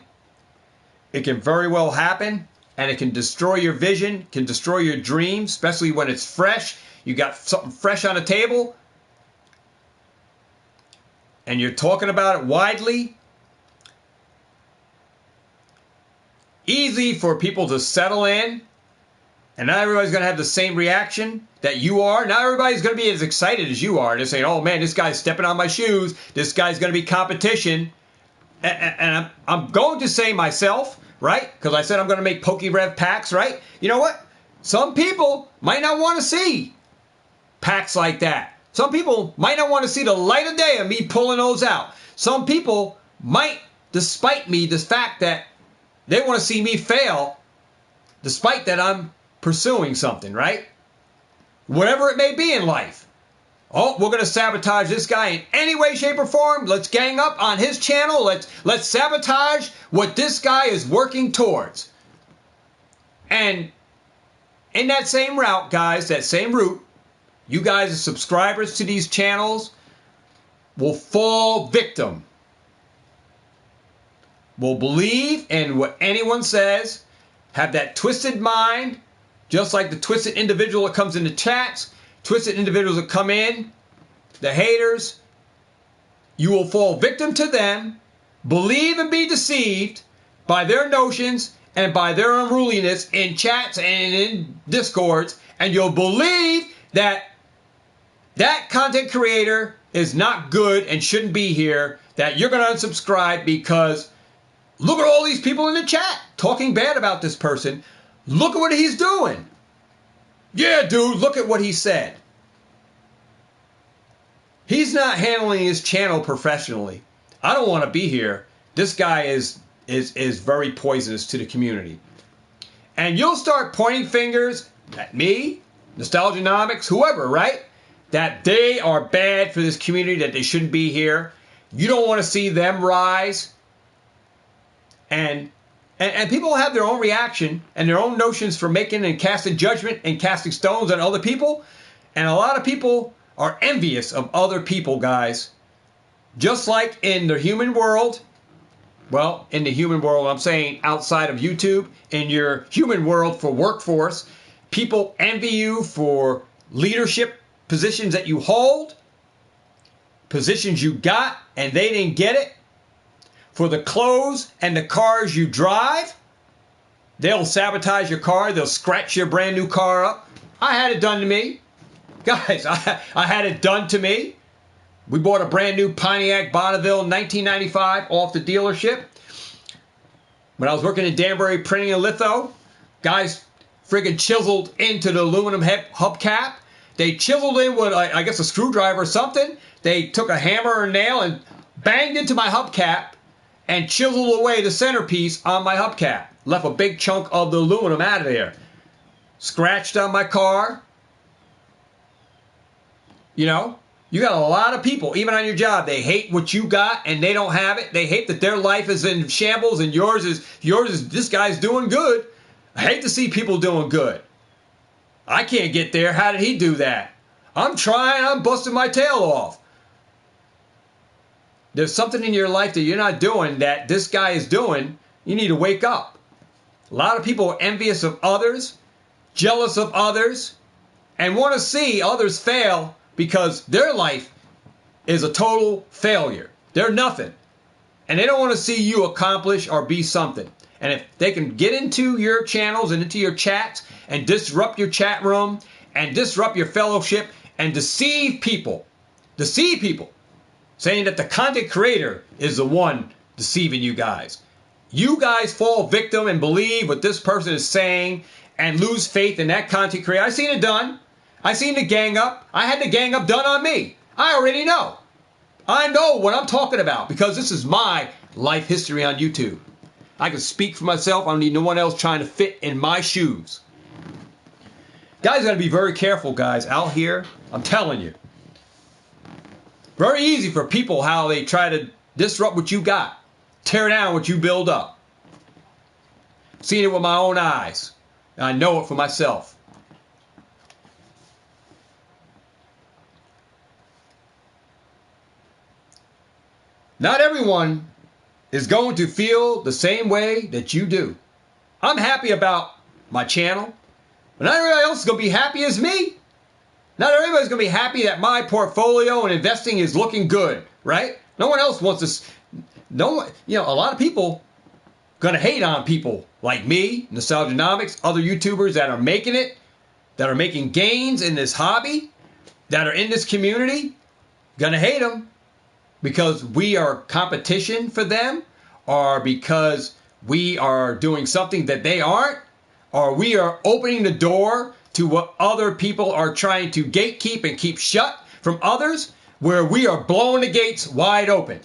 it can very well happen, and it can destroy your vision, can destroy your dreams, especially when it's fresh. You got something fresh on the table, and you're talking about it widely. Easy for people to settle in, and not everybody's going to have the same reaction that you are. Not everybody's going to be as excited as you are. They're saying, oh man, this guy's stepping on my shoes. This guy's going to be competition. And I'm going to say myself, right? Because I said I'm going to make PokeRev packs, right? You know what? Some people might not want to see packs like that. Some people might not want to see the light of day of me pulling those out. Some people might, despite me, the fact that they want to see me fail, despite that I'm pursuing something, right? Whatever it may be in life. Oh, we're going to sabotage this guy in any way, shape, or form. Let's gang up on his channel. Let's sabotage what this guy is working towards. And in that same route, guys, that same route, you guys as subscribers to these channels will fall victim. Will believe in what anyone says, have that twisted mind, just like the twisted individual that comes in the chats, twisted individuals that come in, the haters. You will fall victim to them, believe and be deceived by their notions and by their unruliness in chats and in discords, and you'll believe that that content creator is not good and shouldn't be here, that you're going to unsubscribe because look at all these people in the chat talking bad about this person. Look at what he's doing. Yeah, dude, look at what he said. He's not handling his channel professionally. I don't want to be here. This guy is very poisonous to the community. And you'll start pointing fingers at me, Nostalgianomics, whoever, right? That they are bad for this community, that they shouldn't be here. You don't want to see them rise. And people have their own reaction and their own notions for making and casting judgment and casting stones on other people. And a lot of people are envious of other people, guys. Just like in the human world. Well, in the human world, I'm saying outside of YouTube, in your human world for workforce, people envy you for leadership positions that you hold, positions you got and they didn't get it. For the clothes and the cars you drive, they'll sabotage your car. They'll scratch your brand new car up. I had it done to me. Guys, I had it done to me. We bought a brand new Pontiac Bonneville 1995 off the dealership. When I was working in Danbury printing and litho, guys friggin' chiseled into the aluminum hubcap. They chiseled in with, I guess, a screwdriver or something. They took a hammer or nail and banged into my hubcap and chiseled away the centerpiece on my hubcap. Left a big chunk of the aluminum out of there. Scratched on my car. You know, you got a lot of people, even on your job, they hate what you got and they don't have it. They hate that their life is in shambles and yours is this guy's doing good. I hate to see people doing good. I can't get there. How did he do that? I'm trying. I'm busting my tail off. There's something in your life that you're not doing that this guy is doing. You need to wake up. A lot of people are envious of others, jealous of others, and want to see others fail because their life is a total failure. They're nothing. And they don't want to see you accomplish or be something. And if they can get into your channels and into your chats and disrupt your chat room and disrupt your fellowship and deceive people, saying that the content creator is the one deceiving you guys. you guys fall victim and believe what this person is saying and lose faith in that content creator. I've seen it done. I seen the gang up. I had the gang up done on me. I already know. I know what I'm talking about because this is my life history on YouTube. I can speak for myself. I don't need no one else trying to fit in my shoes. Guys, got to be very careful, guys, out here. I'm telling you. Very easy for people how they try to disrupt what you got. Tear down what you build up. Seen it with my own eyes. I know it for myself. Not everyone is going to feel the same way that you do. I'm happy about my channel, but not everybody else is going to be happy as me. Not everybody's going to be happy that my portfolio and investing is looking good, right? No one else wants this. No one, a lot of people going to hate on people like me, Nostalgianomics, other YouTubers that are making it, that are making gains in this hobby, that are in this community. Going to hate them because we are competition for them, or because we are doing something that they aren't, or we are opening the door to what other people are trying to gatekeep and keep shut from others, where we are blowing the gates wide open.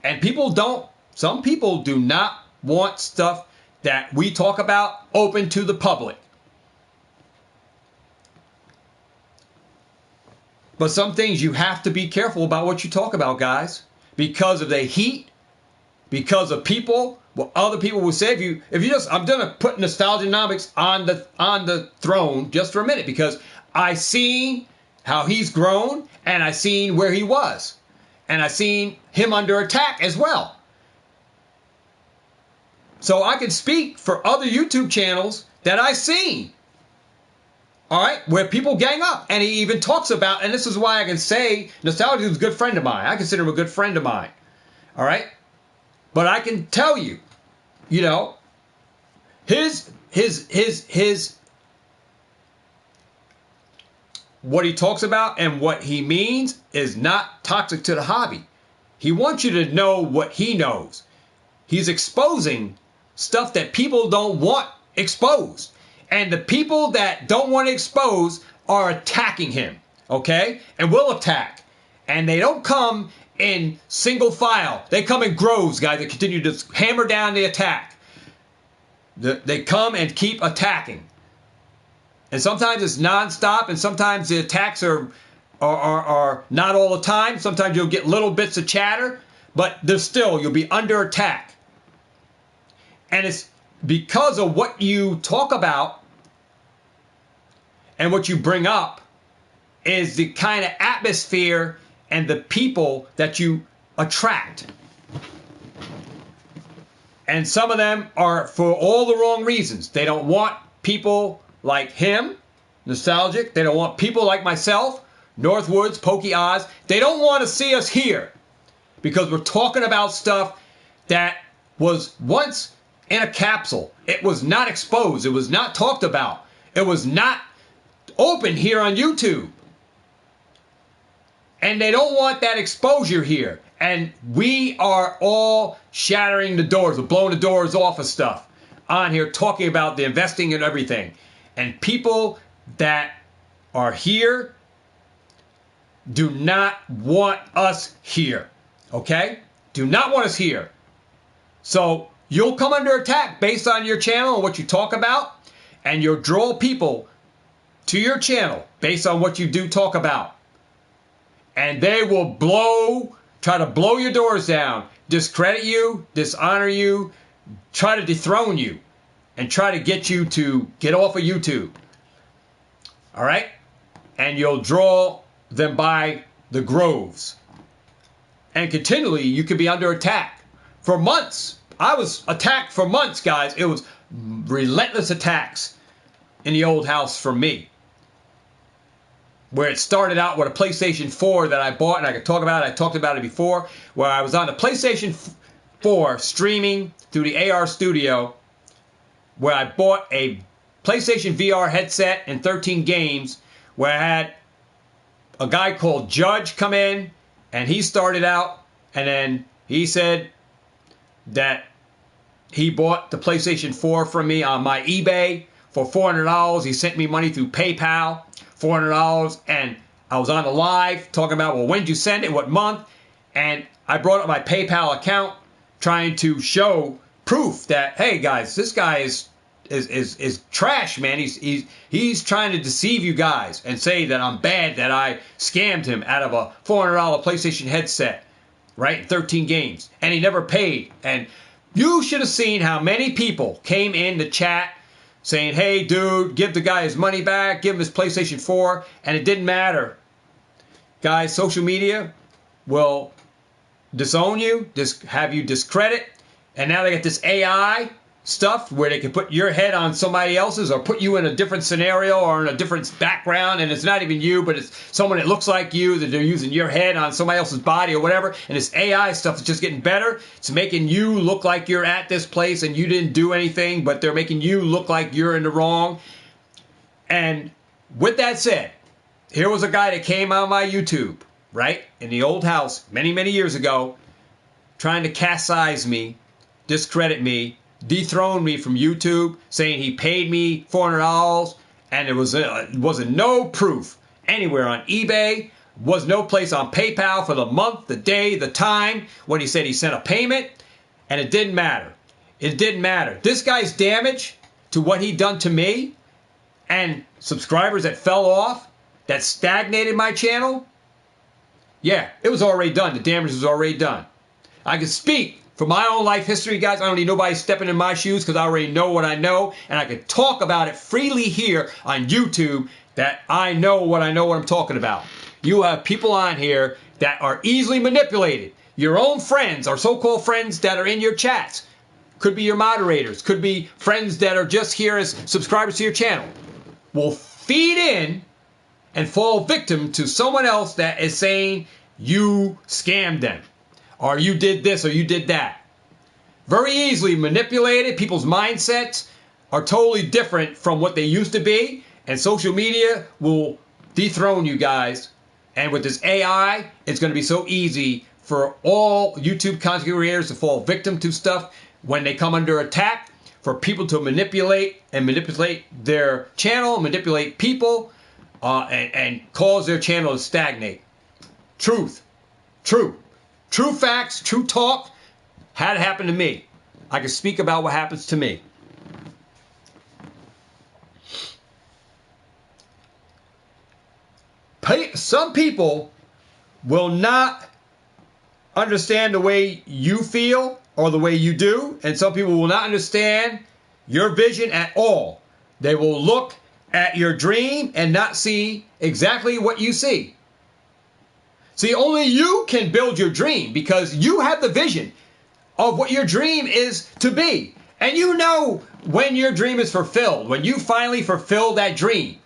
And some people do not want stuff that we talk about open to the public. But some things you have to be careful about what you talk about, guys, because of the heat, because of people, what other people will say. I'm gonna put Nostalgianomics on the throne just for a minute, because I seen how he's grown, and I seen where he was, and I seen him under attack as well. So I can speak for other YouTube channels that I seen. All right, where people gang up, and he even talks about, and this is why I can say Nostalgia is a good friend of mine. I consider him a good friend of mine. All right, but I can tell you, his what he talks about and what he means is not toxic to the hobby. He wants you to know what he knows. He's exposing stuff that people don't want exposed. And the people that don't want to expose are attacking him, okay? And will attack. And they don't come in single file. They come in groves, guys, that continue to hammer down the attack. They come and keep attacking. And sometimes it's nonstop, and sometimes the attacks are not all the time. Sometimes you'll get little bits of chatter, but you'll be under attack. And it's because of what you talk about and what you bring up is the kind of atmosphere and the people that you attract. And some of them are for all the wrong reasons. They don't want people like him, Nostalgic. They don't want people like myself, Northwoods, Pokey Oz. They don't want to see us here because we're talking about stuff that was once in a capsule. It was not exposed. It was not talked about. It was not open here on YouTube. And they don't want that exposure here. And we are all shattering the doors. We're blowing the doors off of stuff on here, talking about the investing and everything. And people that are here do not want us here. Okay? Do not want us here. So you'll come under attack based on your channel and what you talk about. And you'll draw people to your channel based on what you do talk about. And they will try to blow your doors down, discredit you, dishonor you, try to dethrone you, and try to get you to get off of YouTube. All right? And you'll draw them by the groves. And continually, you could be under attack. For months, I was attacked for months, guys. It was relentless attacks in the old house for me. Where it started out with a PlayStation 4 that I bought, and I could talk about it. I talked about it before, where I was on the PlayStation 4 streaming through the AR Studio, where I bought a PlayStation VR headset and 13 games, where I had a guy called Judge come in, and he started out, and then he said that he bought the PlayStation 4 from me on my eBay for $400. He sent me money through PayPal, $400. And I was on the live talking about, well, when did you send it? What month? And I brought up my PayPal account trying to show proof that, hey, guys, this guy is trash, man. He's trying to deceive you guys and say that I'm bad, that I scammed him out of a $400 PlayStation headset, right? 13 games. And he never paid. And you should have seen how many people came in the chat saying, hey, dude, give the guy his money back, give him his PlayStation 4, and it didn't matter. Guys, social media will disown you, have you discredit, and now they got this AI stuff where they can put your head on somebody else's or put you in a different scenario or in a different background, and it's not even you, but it's someone that looks like you, that they're using your head on somebody else's body or whatever, and this AI stuff is just getting better. It's making you look like you're at this place and you didn't do anything, but they're making you look like you're in the wrong. And with that said, here was a guy that came on my YouTube, right, in the old house many, many years ago, trying to cast me, discredit me, dethrone me from YouTube, saying he paid me $400, and it wasn't no proof anywhere on eBay, was no place on PayPal for the month, the day, the time when he said he sent a payment, and it didn't matter. It didn't matter. This guy's damage to what he done to me and subscribers that fell off, that stagnated my channel, yeah, it was already done. The damage was already done. I can speak from my own life history, guys. I don't need nobody stepping in my shoes because I already know what I know, and I can talk about it freely here on YouTube that I know what I'm talking about. You have people on here that are easily manipulated. Your own friends or so-called friends that are in your chats. Could be your moderators. Could be friends that are just here as subscribers to your channel. Will feed in and fall victim to someone else that is saying you scammed them, or you did this, or you did that. Very easily manipulated. People's mindsets are totally different from what they used to be, and social media will dethrone you guys. And with this AI, it's going to be so easy for all YouTube content creators to fall victim to stuff when they come under attack, for people to manipulate their channel, manipulate people, and cause their channel to stagnate. True facts, true talk, had it happen to me. I can speak about what happens to me. Some people will not understand the way you feel or the way you do, and some people will not understand your vision at all. They will look at your dream and not see exactly what you see. See, only you can build your dream because you have the vision of what your dream is to be. And you know when your dream is fulfilled, when you finally fulfill that dream,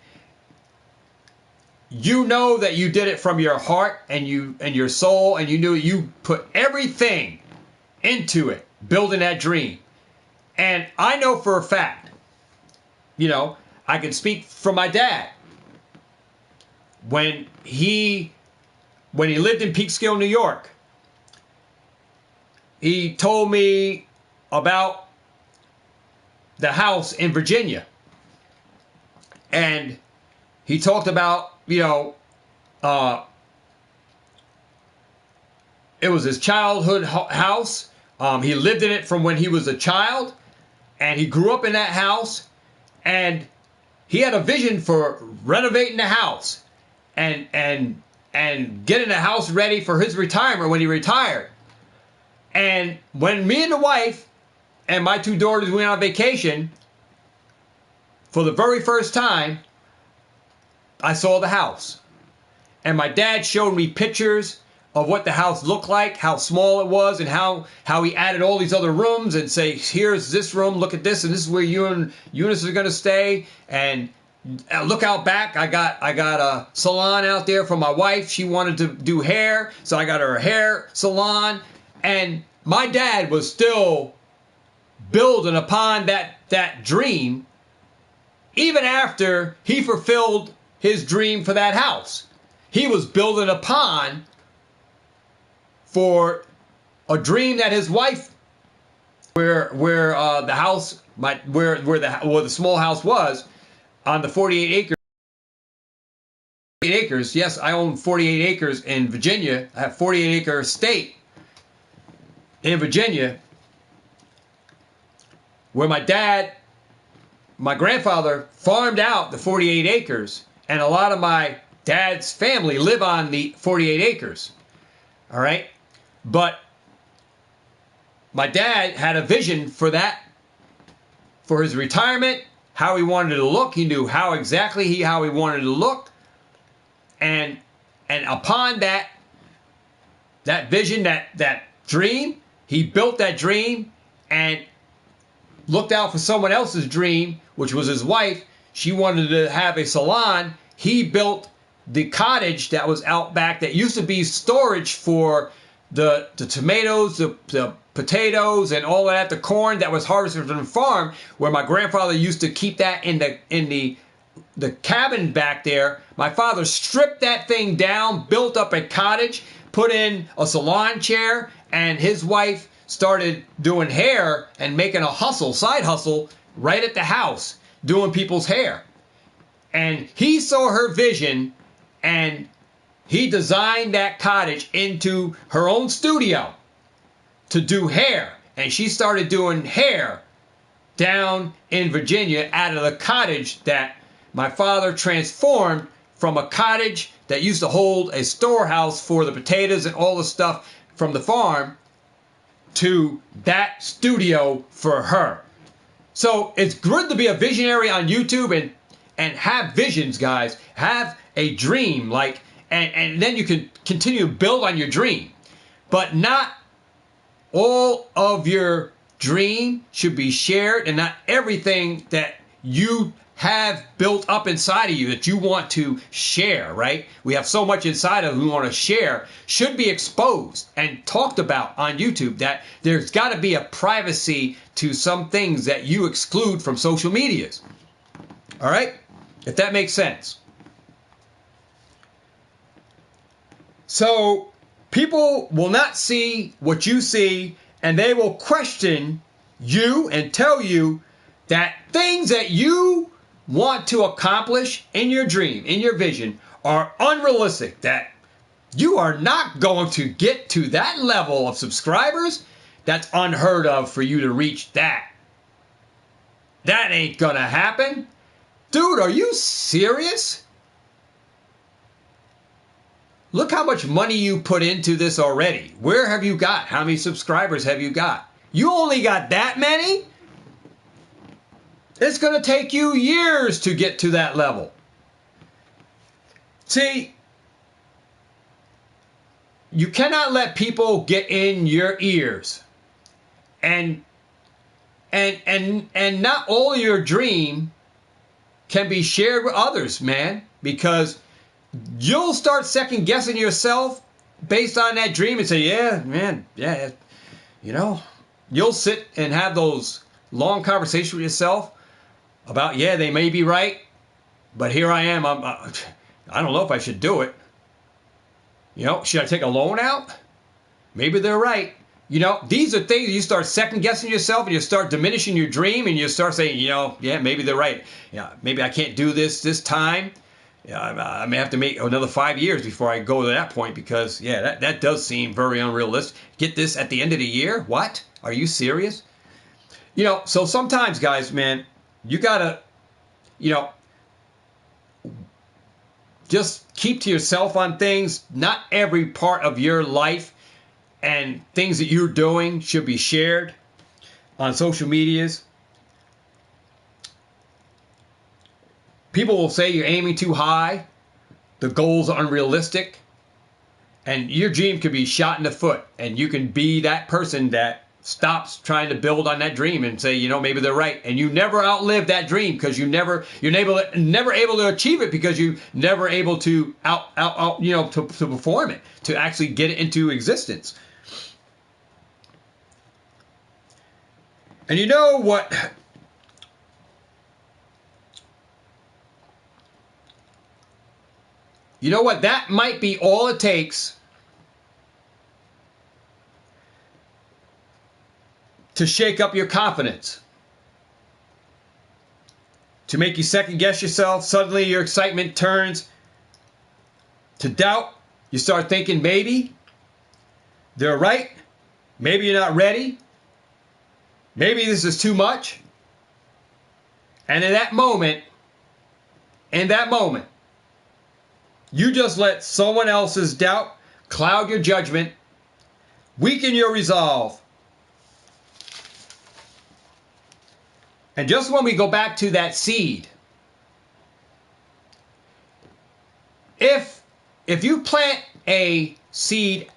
you know that you did it from your heart and your soul, and you knew you put everything into it, building that dream. And I know for a fact, I can speak from my dad. When he lived in Peekskill, New York, he told me about the house in Virginia. And he talked about, it was his childhood house. He lived in it from when he was a child, and he grew up in that house, and he had a vision for renovating the house and getting the house ready for his retirement when he retired. And when me and the wife and my two daughters went on vacation, for the very first time, I saw the house. And my dad showed me pictures of what the house looked like, how small it was, and how he added all these other rooms and say, here's this room, look at this, and this is where you and Eunice are going to stay. And look out back, I got a salon out there for my wife. She wanted to do hair, so I got her a hair salon. And my dad was still building upon that dream even after he fulfilled his dream for that house. He was building upon for a dream that his wife where the house, where the small house was on the 48 acres. Yes, I own 48 acres in Virginia. I have 48-acre estate in Virginia where my grandfather farmed out the 48 acres, and a lot of my dad's family live on the 48 acres. All right? But my dad had a vision for that, for his retirement, how he wanted it to look. He knew how he wanted it to look. And upon that vision, that dream, he built that dream and looked out for someone else's dream, which was his wife. She wanted to have a salon. He built the cottage that was out back that used to be storage for the tomatoes, the potatoes, and all of that, the corn that was harvested from the farm, where my grandfather used to keep that in the cabin back there. My father stripped that thing down, built up a cottage, put in a salon chair, and his wife started doing hair and making a side hustle right at the house, doing people's hair. And he saw her vision, and he designed that cottage into her own studio to do hair. And she started doing hair down in Virginia out of the cottage that my father transformed from a cottage that used to hold a storehouse for the potatoes and all the stuff from the farm to that studio for her. So it's good to be a visionary on YouTube and have visions, guys. Have a dream, and then you can continue to build on your dream. But not all of your dream should be shared, and not everything that you have built up inside of you that you want to share, right? We have so much inside of we want to share, should be exposed and talked about on YouTube. That there's got to be a privacy to some things that you exclude from social medias. All right? If that makes sense. So people will not see what you see, and they will question you and tell you that things that you want to accomplish in your dream, in your vision, are unrealistic, that you are not going to get to that level of subscribers. That's unheard of for you to reach that. That ain't gonna happen. Dude, are you serious? Look how much money you put into this already. Where have you got? How many subscribers have you got? You only got that many? It's going to take you years to get to that level. See, you cannot let people get in your ears. And not all your dream can be shared with others, man, because you'll start second guessing yourself based on that dream and say, yeah, man, yeah, you'll sit and have those long conversations with yourself about, yeah, they may be right, but here I am. I don't know if I should do it. Should I take a loan out? Maybe they're right. These are things you start second guessing yourself, and you start diminishing your dream, and you start saying, yeah, maybe they're right. Yeah, maybe I can't do this time. Yeah, I may have to make another 5 years before I go to that point, because that does seem very unrealistic. Get this at the end of the year? What? Are you serious? So sometimes, guys, man, you gotta, just keep to yourself on things. Not every part of your life and things that you're doing should be shared on social medias. People will say you're aiming too high, the goals are unrealistic, and your dream could be shot in the foot, and you can be that person that stops trying to build on that dream and say, maybe they're right, and you never outlive that dream because you're never able to achieve it, because you never able to to perform it, to actually get it into existence. And you know what? You know what? That might be all it takes to shake up your confidence, to make you second guess yourself. Suddenly your excitement turns to doubt. You start thinking maybe they're right. Maybe you're not ready. Maybe this is too much. And in that moment, you just let someone else's doubt cloud your judgment, weaken your resolve. And just when we go back to that seed, if you plant a seed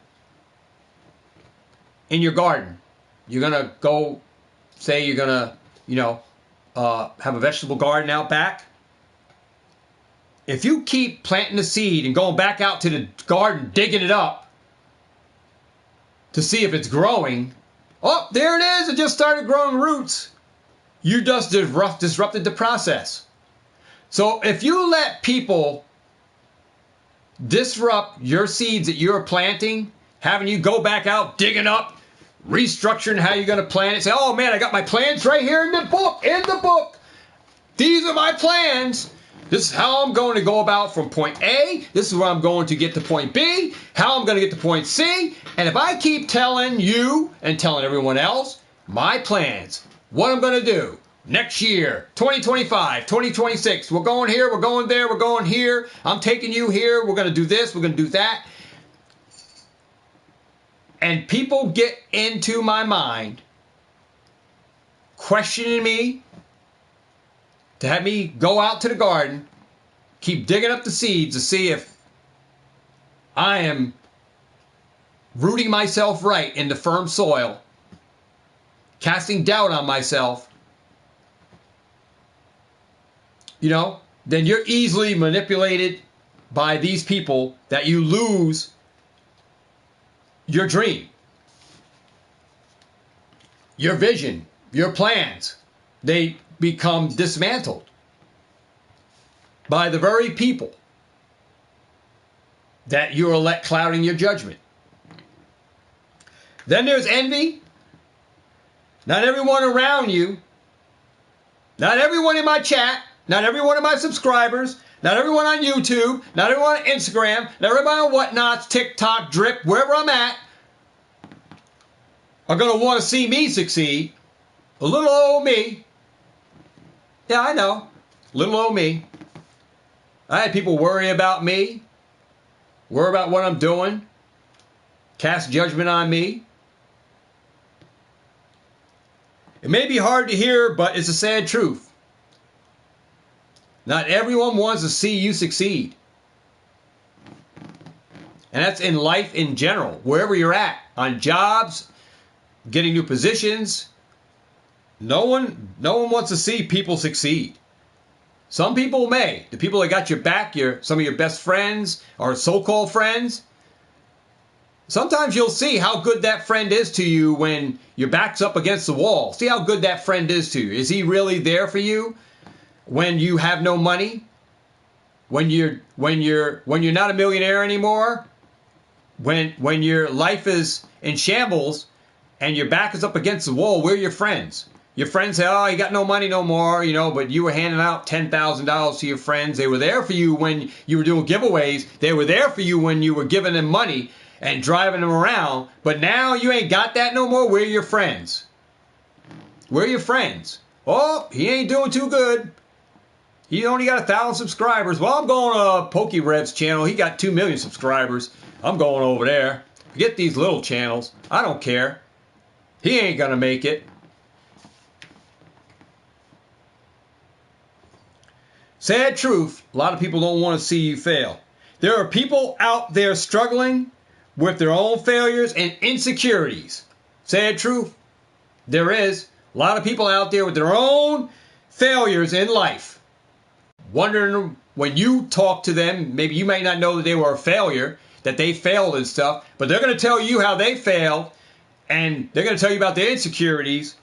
in your garden, you're going to go, say you're going to, have a vegetable garden out back. If you keep planting the seed and going back out to the garden, digging it up to see if it's growing, oh, there it is. It just started growing roots. You just disrupted the process. So if you let people disrupt your seeds that you're planting, having you go back out, digging up, restructuring how you're going to plant it, say, oh man, I got my plans right here in the book. These are my plans. This is how I'm going to go about from point A. This is where I'm going to get to point B, how I'm going to get to point C. And if I keep telling you and telling everyone else my plans, what I'm going to do next year, 2025, 2026, we're going here, we're going there, we're going here, I'm taking you here, we're going to do this, we're going to do that. And people get into my mind questioning me, to have me go out to the garden, keep digging up the seeds to see if I am rooting myself right into firm soil, casting doubt on myself, then you're easily manipulated by these people that you lose your dream, your vision, your plans. They become dismantled by the very people that you are let clouding your judgment. Then there's envy. Not everyone around you, not everyone in my chat, not everyone of my subscribers, not everyone on YouTube, not everyone on Instagram, not everyone on Whatnots, TikTok, Drip, wherever I'm at, are going to want to see me succeed. A little old me. Yeah, I know. Little old me. I had people worry about me, worry about what I'm doing, cast judgment on me. It may be hard to hear, but it's a sad truth. Not everyone wants to see you succeed. And that's in life in general, wherever you're at, on jobs, getting new positions. No one wants to see people succeed. Some people may. The people that got your back, some of your best friends or so-called friends. Sometimes you'll see how good that friend is to you when your back's up against the wall. See how good that friend is to you. Is he really there for you when you have no money? When you're not a millionaire anymore? When your life is in shambles and your back is up against the wall, where are your friends? Your friends say, oh, you got no money no more, but you were handing out $10,000 to your friends. They were there for you when you were doing giveaways. They were there for you when you were giving them money and driving them around. But now you ain't got that no more. Where are your friends? Where are your friends? Oh, he ain't doing too good. He only got 1,000 subscribers. Well, I'm going to Pokerev's channel. He got 2 million subscribers. I'm going over there. Forget these little channels. I don't care. He ain't going to make it. Sad truth, a lot of people don't want to see you fail. There are people out there struggling with their own failures and insecurities. Sad truth, there is a lot of people out there with their own failures in life. Wondering when you talk to them, maybe you may not know that they were a failure, that they failed and stuff, but they're going to tell you how they failed, and they're going to tell you about their insecurities.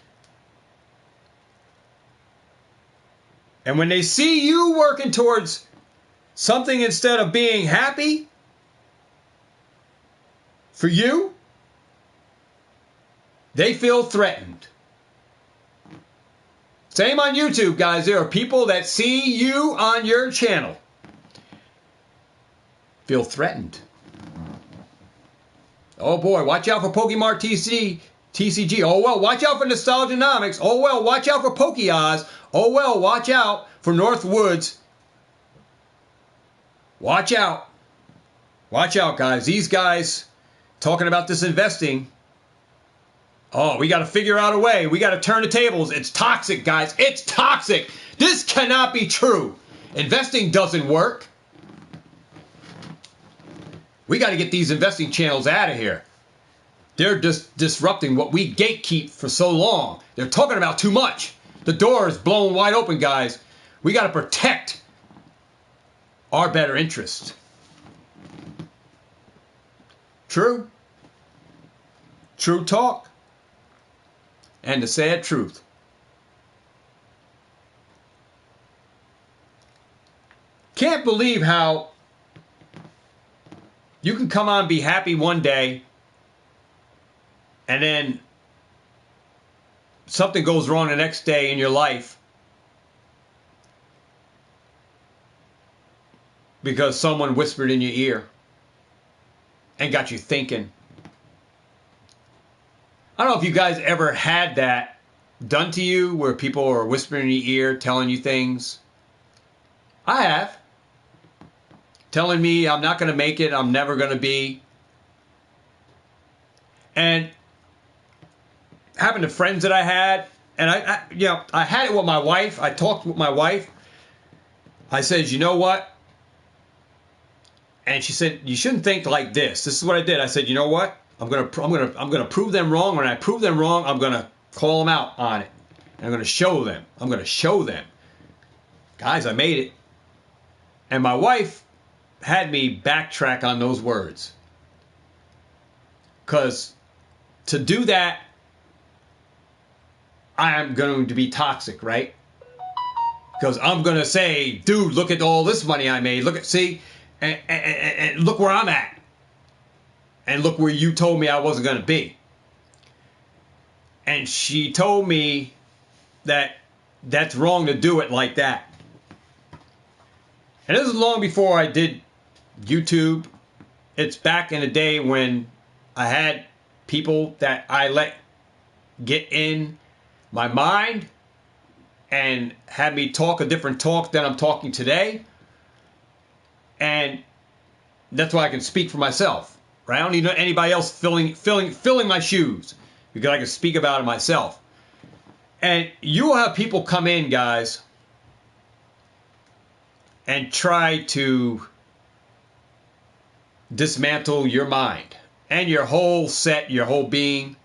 And when they see you working towards something instead of being happy for you, they feel threatened. Same on YouTube, guys. There are people that see you on your channel feel threatened. Oh boy, watch out for Pokemart TCG. Oh well, watch out for Nostalgianomics. Oh well, watch out for Pokeoz. Oh well, watch out for Northwoods. Watch out. Watch out, guys. These guys talking about this investing. Oh, we got to figure out a way. We got to turn the tables. It's toxic, guys. It's toxic. This cannot be true. Investing doesn't work. We got to get these investing channels out of here. They're just disrupting what we gatekeep for so long. They're talking about too much. The door is blown wide open, guys. We got to protect our better interest. True. True talk. And the sad truth. Can't believe how you can come on, be happy one day, and then something goes wrong the next day in your life because someone whispered in your ear and got you thinking. I don't know if you guys ever had that done to you where people are whispering in your ear, telling you things. I have. Telling me I'm not going to make it, I'm never going to be. And happened to friends that I had, and I had it with my wife. I talked with my wife. I said, you know what? And she said, you shouldn't think like this. This is what I did. I said, you know what? I'm gonna prove them wrong. When I prove them wrong, I'm gonna call them out on it. And I'm gonna show them. I'm gonna show them. Guys, I made it. And my wife had me backtrack on those words. Because to do that, I am going to be toxic, right? Because I'm going to say, dude, look at all this money I made. Look at, see, and look where I'm at. And look where you told me I wasn't going to be. And she told me that that's wrong to do it like that. And this is long before I did YouTube. It's back in the day when I had people that I let get in my mind and had me talk a different talk than I'm talking today. And that's why I can speak for myself. Right? I don't need anybody else filling my shoes because I can speak about it myself. And you will have people come in, guys, and try to dismantle your mind and your whole set, your whole being,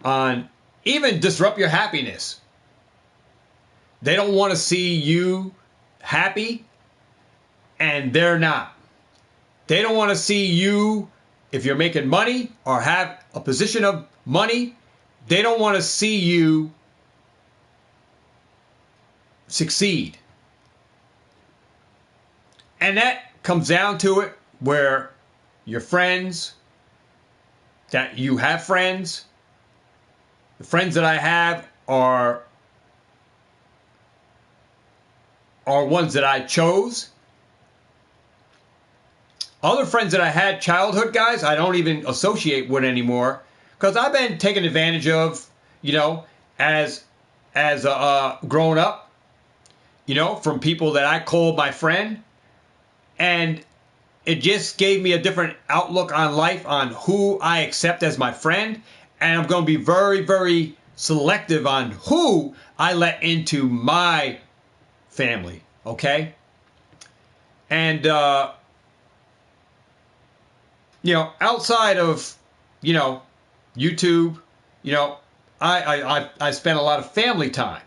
on even disrupt your happiness. They don't want to see you happy, and they're not. They don't want to see you, if you're making money or have a position of money, they don't want to see you succeed. And that comes down to it where your friends, that you have friends, the friends that I have are ones that I chose. Other friends that I had childhood, guys, I don't even associate with anymore because I've been taken advantage of, you know, as growing up, you know, from people that I called my friend. And it just gave me a different outlook on life, on who I accept as my friend. And I'm going to be very, very selective on who I let into my family, okay? And, you know, outside of, you know, YouTube, you know, I spent a lot of family time.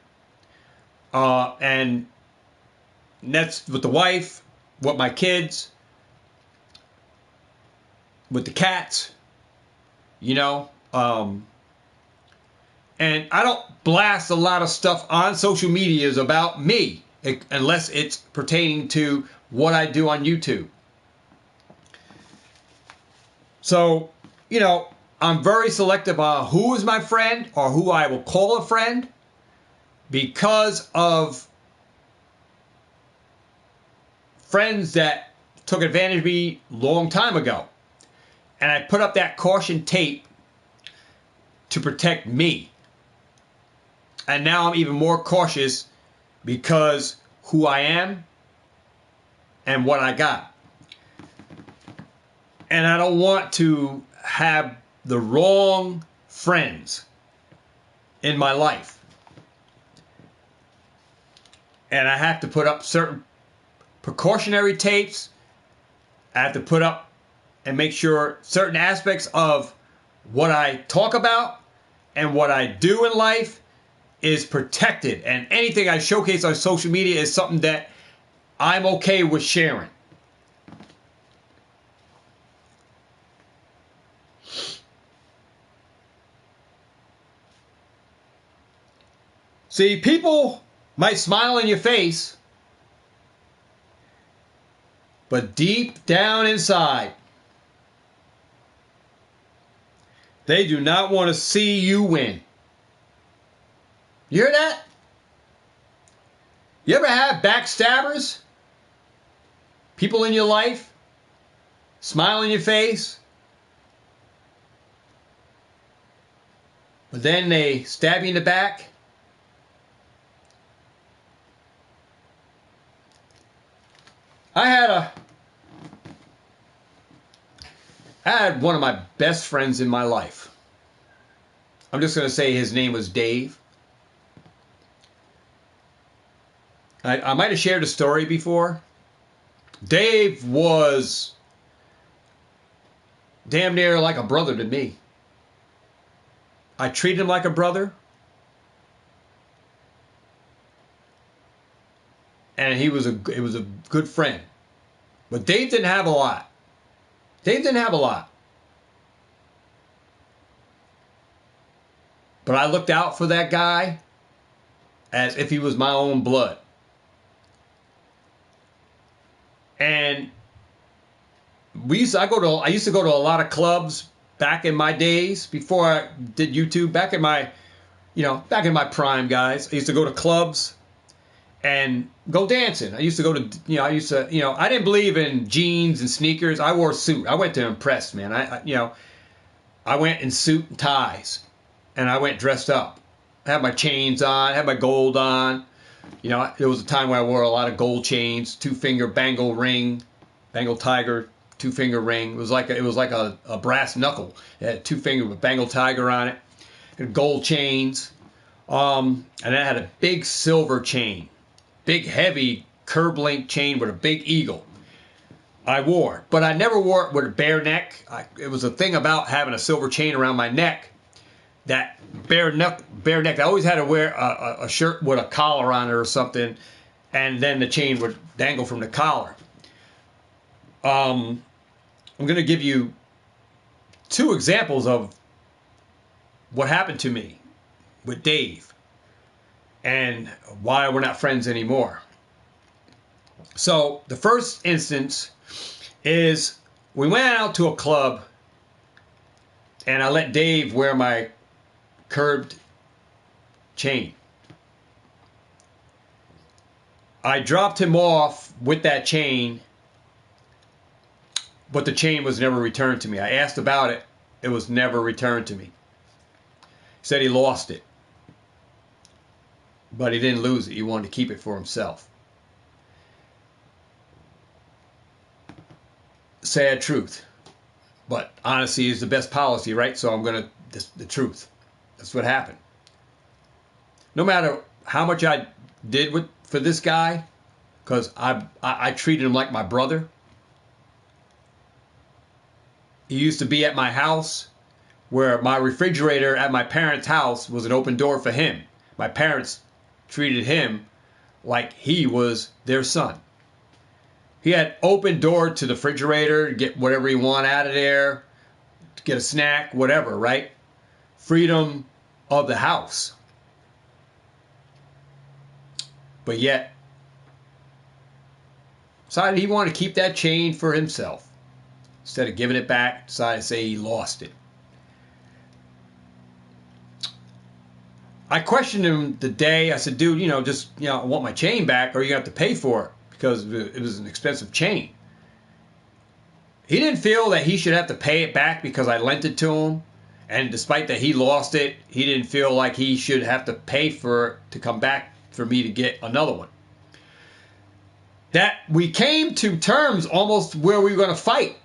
And that's with the wife, with my kids, with the cats, you know. And I don't blast a lot of stuff on social medias about me, unless it's pertaining to what I do on YouTube. So, you know, I'm very selective on who is my friend or who I will call a friend, because of friends that took advantage of me a long time ago. And I put up that caution tape to protect me. And now I'm even more cautious because who I am and what I got. And I don't want to have the wrong friends in my life. And I have to put up certain precautionary tapes. I have to put up and make sure certain aspects of what I talk about and what I do in life is protected. And anything I showcase on social media is something that I'm okay with sharing. See, people might smile in your face, but deep down inside, they do not want to see you win. You hear that? You ever have backstabbers? People in your life smile in your face, but then they stab you in the back? I had one of my best friends in my life. I'm just going to say his name was Dave. I might have shared a story before. Dave was damn near like a brother to me. I treated him like a brother. And it was a good friend. But Dave didn't have a lot. Dave didn't have a lot. But I looked out for that guy as if he was my own blood. And I used to go to a lot of clubs back in my days before I did YouTube, back in my prime, guys. I used to go to clubs and go dancing. I used to go to, I didn't believe in jeans and sneakers. I wore a suit. I went to impress, man. I went in suit and ties, and I went dressed up. I had my chains on, I had my gold on. There was a time when I wore a lot of gold chains, 2-finger bangle ring, Bengal tiger, 2-finger ring. It was like a brass knuckle. It had 2-finger with Bengal tiger on it, and gold chains. And I had a big silver chain. Big, heavy, curb link chain with a big eagle. I wore, but I never wore it with a bare neck. It was a thing about having a silver chain around my neck. That bare neck. I always had to wear a shirt with a collar on it or something, and then the chain would dangle from the collar. I'm going to give you 2 examples of what happened to me with Dave and why we're not friends anymore. So the first instance is we went out to a club and I let Dave wear my curved chain. I dropped him off with that chain, but the chain was never returned to me. I asked about it. It was never returned to me. He said he lost it. But he didn't lose it. He wanted to keep it for himself. Sad truth. But honesty is the best policy, right? So I'm going to, the truth. That's what happened. No matter how much I did for this guy, because I treated him like my brother. He used to be at my house, where my refrigerator at my parents' house was an open door for him. My parents treated him like he was their son. He had open door to the refrigerator to get whatever he wanted out of there, to get a snack, whatever, right? Freedom of the house. But yet, decided he wanted to keep that chain for himself. Instead of giving it back, decided to say he lost it. I questioned him the day. I said, dude, just, I want my chain back or you're going to have to pay for it because it was an expensive chain. He didn't feel that he should have to pay it back because I lent it to him. And despite that he lost it, he didn't feel like he should have to pay for it to come back for me to get another one. That we came to terms almost where we were going to fight.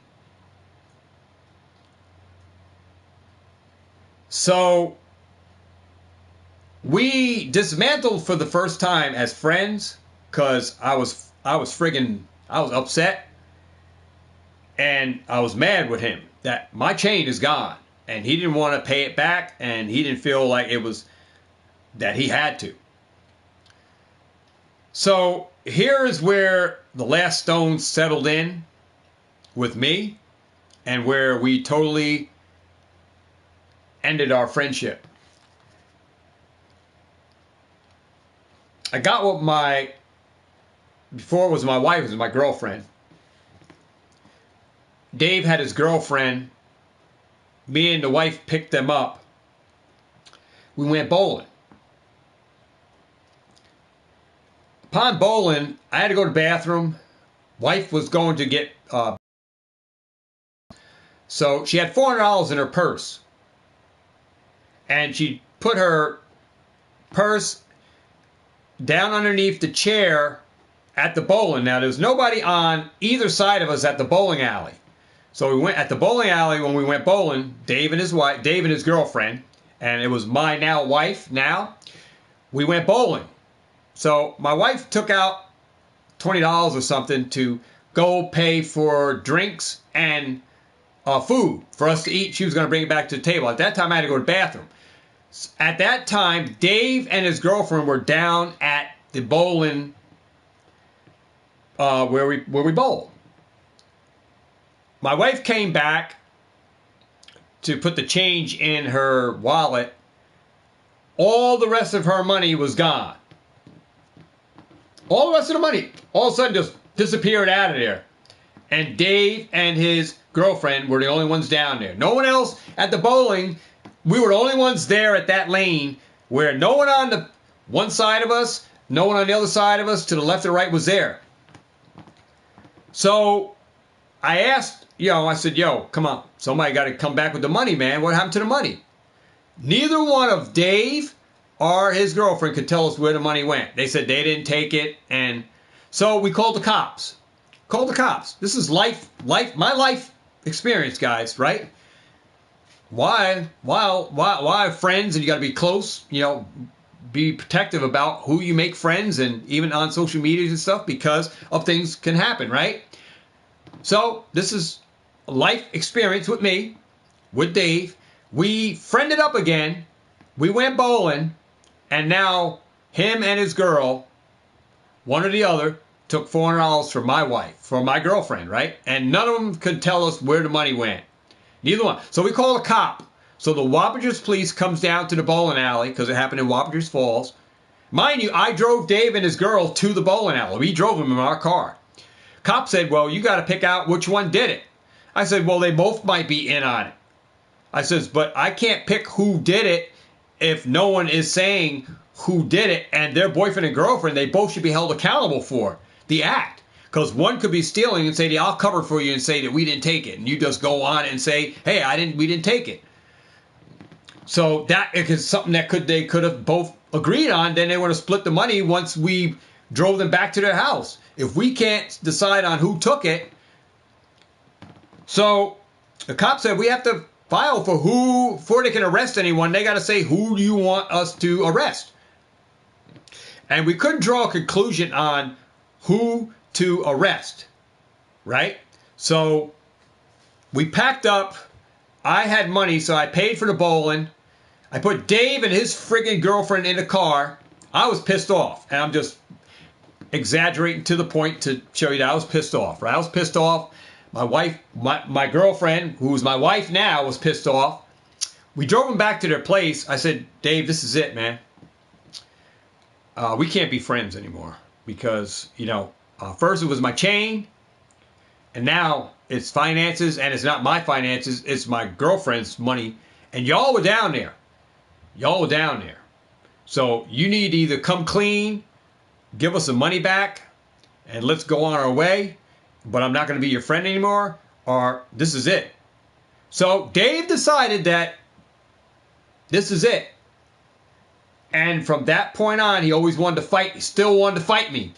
So we dismantled for the first time as friends because I was upset and I was mad with him that my chain is gone and he didn't want to pay it back and he didn't feel like it was that he had to. So here is where the last stone settled in with me and where we totally ended our friendship. I got what before it was my wife, it was my girlfriend. Dave had his girlfriend. Me and the wife picked them up. We went bowling. Upon bowling, I had to go to the bathroom. Wife was going to get, so she had $400 in her purse. And she put her purse down underneath the chair at the bowling. Now, there was nobody on either side of us at the bowling alley. So we went at the bowling alley when we went bowling, Dave and his girlfriend, and it was my now wife now. We went bowling. So my wife took out $20 or something to go pay for drinks and food for us to eat. She was going to bring it back to the table. At that time, I had to go to the bathroom. At that time, Dave and his girlfriend were down at the bowling where we bowl. My wife came back to put the change in her wallet. All the rest of her money was gone. All the rest of the money all of a sudden just disappeared out of there. And Dave and his girlfriend were the only ones down there. No one else at the bowling. We were the only ones there at that lane where no one on the one side of us, no one on the other side of us, to the left or right was there. So I asked, I said, come on, somebody got to come back with the money, man. What happened to the money? Neither one of Dave or his girlfriend could tell us where the money went. They said they didn't take it. And so we called the cops. This is my life experience, guys, right? Why friends, and you got to be close, be protective about who you make friends and even on social media and stuff because of things can happen, right? So this is a life experience with me, with Dave. We friended up again. We went bowling, and now him and his girl, one or the other, took $400 from my wife, from my girlfriend, right? And none of them could tell us where the money went. Neither one. So we call a cop. So the Wappingers police comes down to the bowling alley because it happened in Wappingers Falls. Mind you, I drove Dave and his girl to the bowling alley. We drove them in our car. Cop said, well, you got to pick out which one did it. I said, well, they both might be in on it. I says, but I can't pick who did it if no one is saying who did it, and their boyfriend and girlfriend, they both should be held accountable for the act. Because one could be stealing and say, I'll cover for you and say that we didn't take it. And you just go on and say, hey, we didn't take it. So that is something that they could have both agreed on. Then they would have split the money once we drove them back to their house. If we can't decide on who took it. So the cop said we have to file before they can arrest anyone. They got to say, who do you want us to arrest? And we couldn't draw a conclusion on who to arrest, right? So we packed up. I had money, so I paid for the bowling. I put Dave and his friggin' girlfriend in the car. I was pissed off, and I'm just exaggerating to the point to show you that I was pissed off, right? I was pissed off. My wife, my girlfriend, who's my wife now, was pissed off. We drove them back to their place. I said, Dave, this is it, man. We can't be friends anymore because, first it was my chain, and now it's finances, and it's not my finances, it's my girlfriend's money. And y'all were down there. So you need to either come clean, give us some money back, and let's go on our way, but I'm not going to be your friend anymore, or this is it. So Dave decided that this is it. And from that point on, he always wanted to fight. He still wanted to fight me.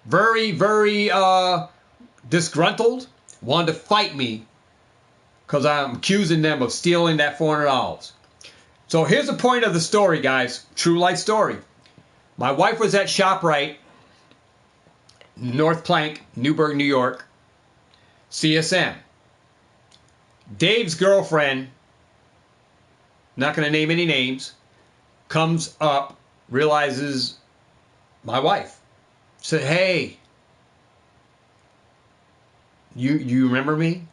Very, very disgruntled. Wanted to fight me because I'm accusing them of stealing that $400. So here's the point of the story, guys. True life story. My wife was at ShopRite, North Plank, Newburgh, New York, CSM. Dave's girlfriend, not going to name any names, comes up, realizes my wife. Said, hey, you remember me?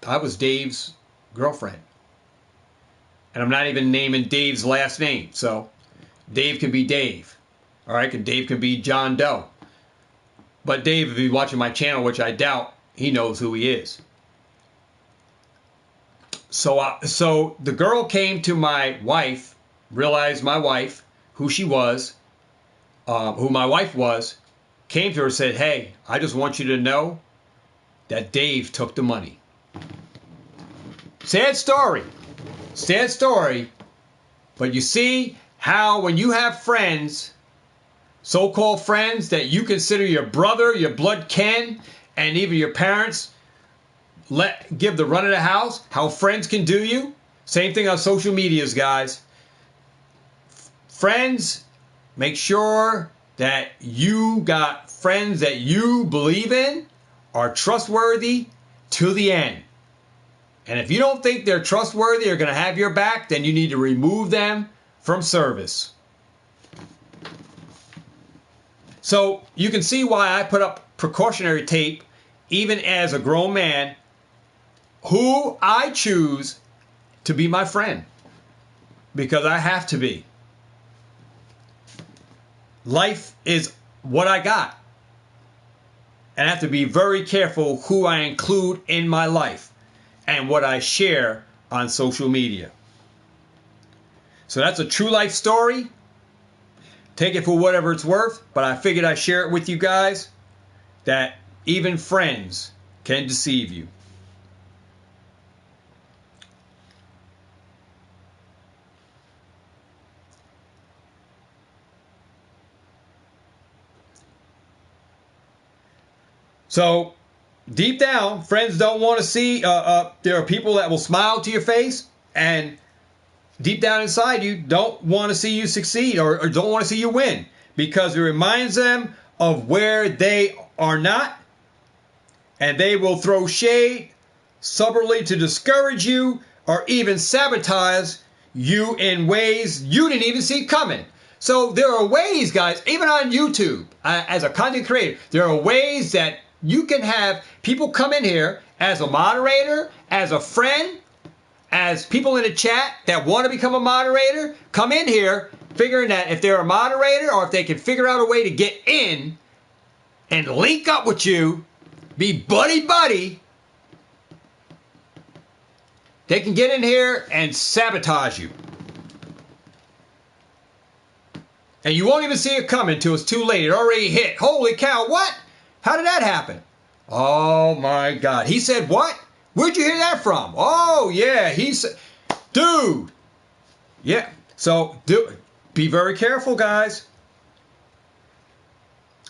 I was Dave's girlfriend. And I'm not even naming Dave's last name. So Dave can be Dave. All right, Dave can be John Doe. But Dave, if he's watching my channel, which I doubt, he knows who he is. So the girl came to my wife, realized my wife, who she was, who my wife was, came to her and said, hey, I just want you to know that Dave took the money. Sad story. Sad story. But you see how when you have friends, so-called friends that you consider your brother, your blood kin, and even your parents, give the run of the house, how friends can do you. Same thing on social medias, guys. Friends, make sure that you got friends that you believe in, are trustworthy to the end. And if you don't think they're trustworthy or going to have your back, then you need to remove them from service. So you can see why I put up precautionary tape, even as a grown man, who I choose to be my friend, because I have to be. Life is what I got. And I have to be very careful who I include in my life and what I share on social media. So that's a true life story. Take it for whatever it's worth, but I figured I'd share it with you guys that even friends can deceive you. So deep down, friends don't want to see, there are people that will smile to your face, and deep down inside you don't want to see you succeed or don't want to see you win, because it reminds them of where they are not, and they will throw shade subtly to discourage you or even sabotage you in ways you didn't even see coming. So there are ways, guys, even on YouTube, as a content creator, there are ways that you can have people come in here as a moderator, as a friend, as people in the chat that want to become a moderator, come in here figuring that if they're a moderator or if they can figure out a way to get in and link up with you, be buddy-buddy, they can get in here and sabotage you. And you won't even see it coming until it's too late. It already hit. Holy cow, what? How did that happen? Oh my God. He said what? Where'd you hear that from? Oh yeah, he said, dude. Yeah, so be very careful, guys.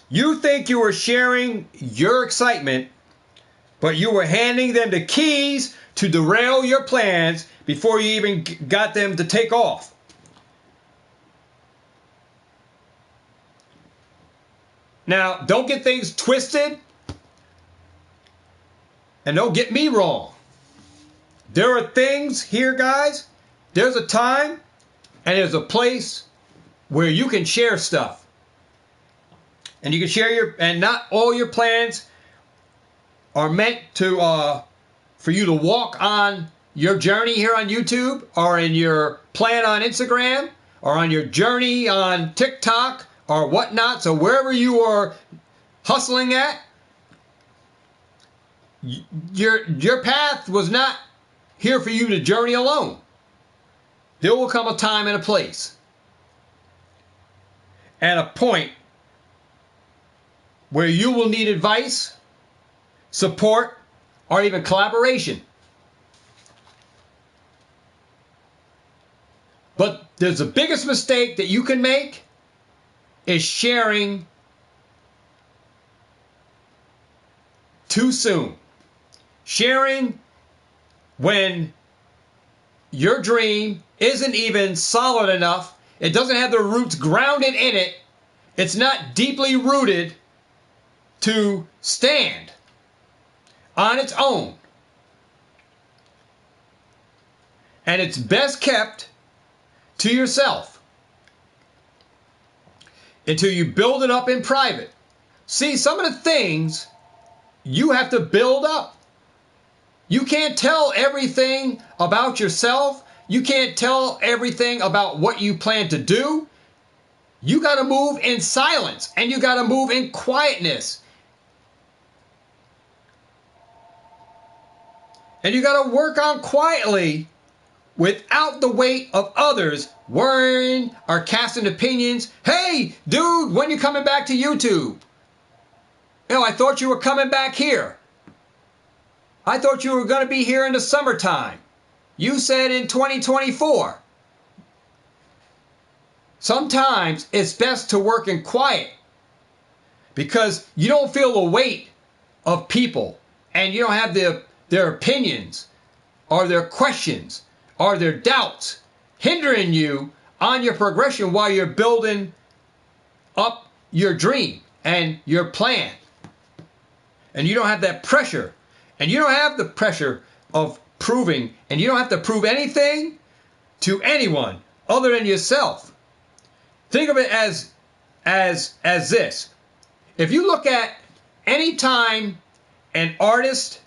You think you were sharing your excitement, but you were handing them the keys to derail your plans before you even got them to take off. Now, don't get things twisted, and don't get me wrong. There are things here, guys. There's a time and there's a place where you can share stuff. And you can share and not all your plans are meant to, for you to walk on your journey here on YouTube, or in your plan on Instagram, or on your journey on TikTok, or whatnot. So wherever you are hustling at, your path was not here for you to journey alone. there will come a time and a place and a point where you will need advice, support, or even collaboration. But there's the biggest mistake that you can make is sharing too soon. Sharing when your dream isn't even solid enough. It doesn't have the roots grounded in it. It's not deeply rooted to stand on its own. And it's best kept to yourself until you build it up in private. See, some of the things you have to build up. You can't tell everything about yourself. You can't tell everything about what you plan to do. You got to move in silence and you got to move in quietness. And you got to work on quietly without the weight of others worrying or casting opinions. Hey, dude, when you coming back to YouTube? I thought you were coming back here. I thought you were going to be here in the summertime. You said in 2024. Sometimes it's best to work in quiet because you don't feel the weight of people and you don't have their opinions or their questions or their doubts hindering you on your progression while you're building up your dream and your plan. And you don't have that pressure. And you don't have the pressure of proving, and you don't have to prove anything to anyone other than yourself. Think of it as this. If you look at any time an artist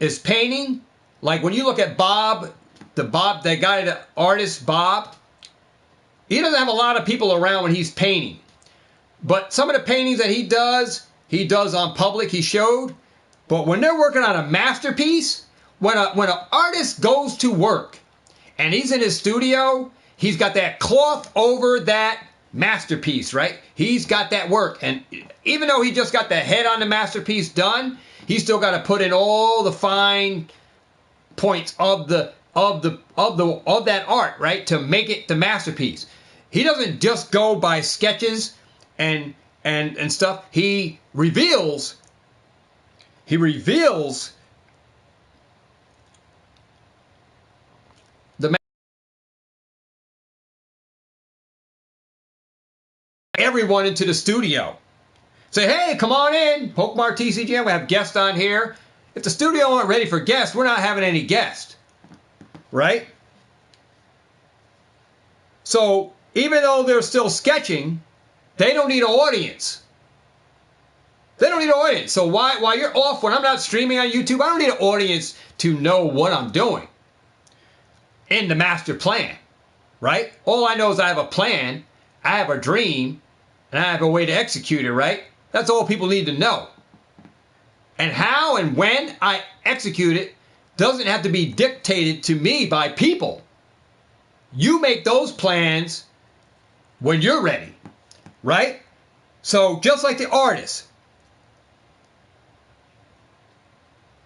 is painting, like when you look at Bob, that guy, the artist Bob, he doesn't have a lot of people around when he's painting. But some of the paintings that he does on public, he showed. But when they're working on a masterpiece, when an artist goes to work and he's in his studio, he's got that cloth over that masterpiece, right? He's got that work. And even though he just got the head on the masterpiece done, he's still got to put in all the fine points of that art, right? To make it the masterpiece. He doesn't just go by sketches and stuff. He reveals everyone into the studio. Say, hey, come on in, Pokemart TCGM. We have guests on here. If the studio aren't ready for guests, we're not having any guests, right? So even though they're still sketching, they don't need an audience. They don't need an audience. So while you're off, when I'm not streaming on YouTube, I don't need an audience to know what I'm doing in the master plan, right? All I know is I have a plan, I have a dream, and I have a way to execute it, right? That's all people need to know. And how and when I execute it doesn't have to be dictated to me by people. You make those plans when you're ready, right? So just like the artist,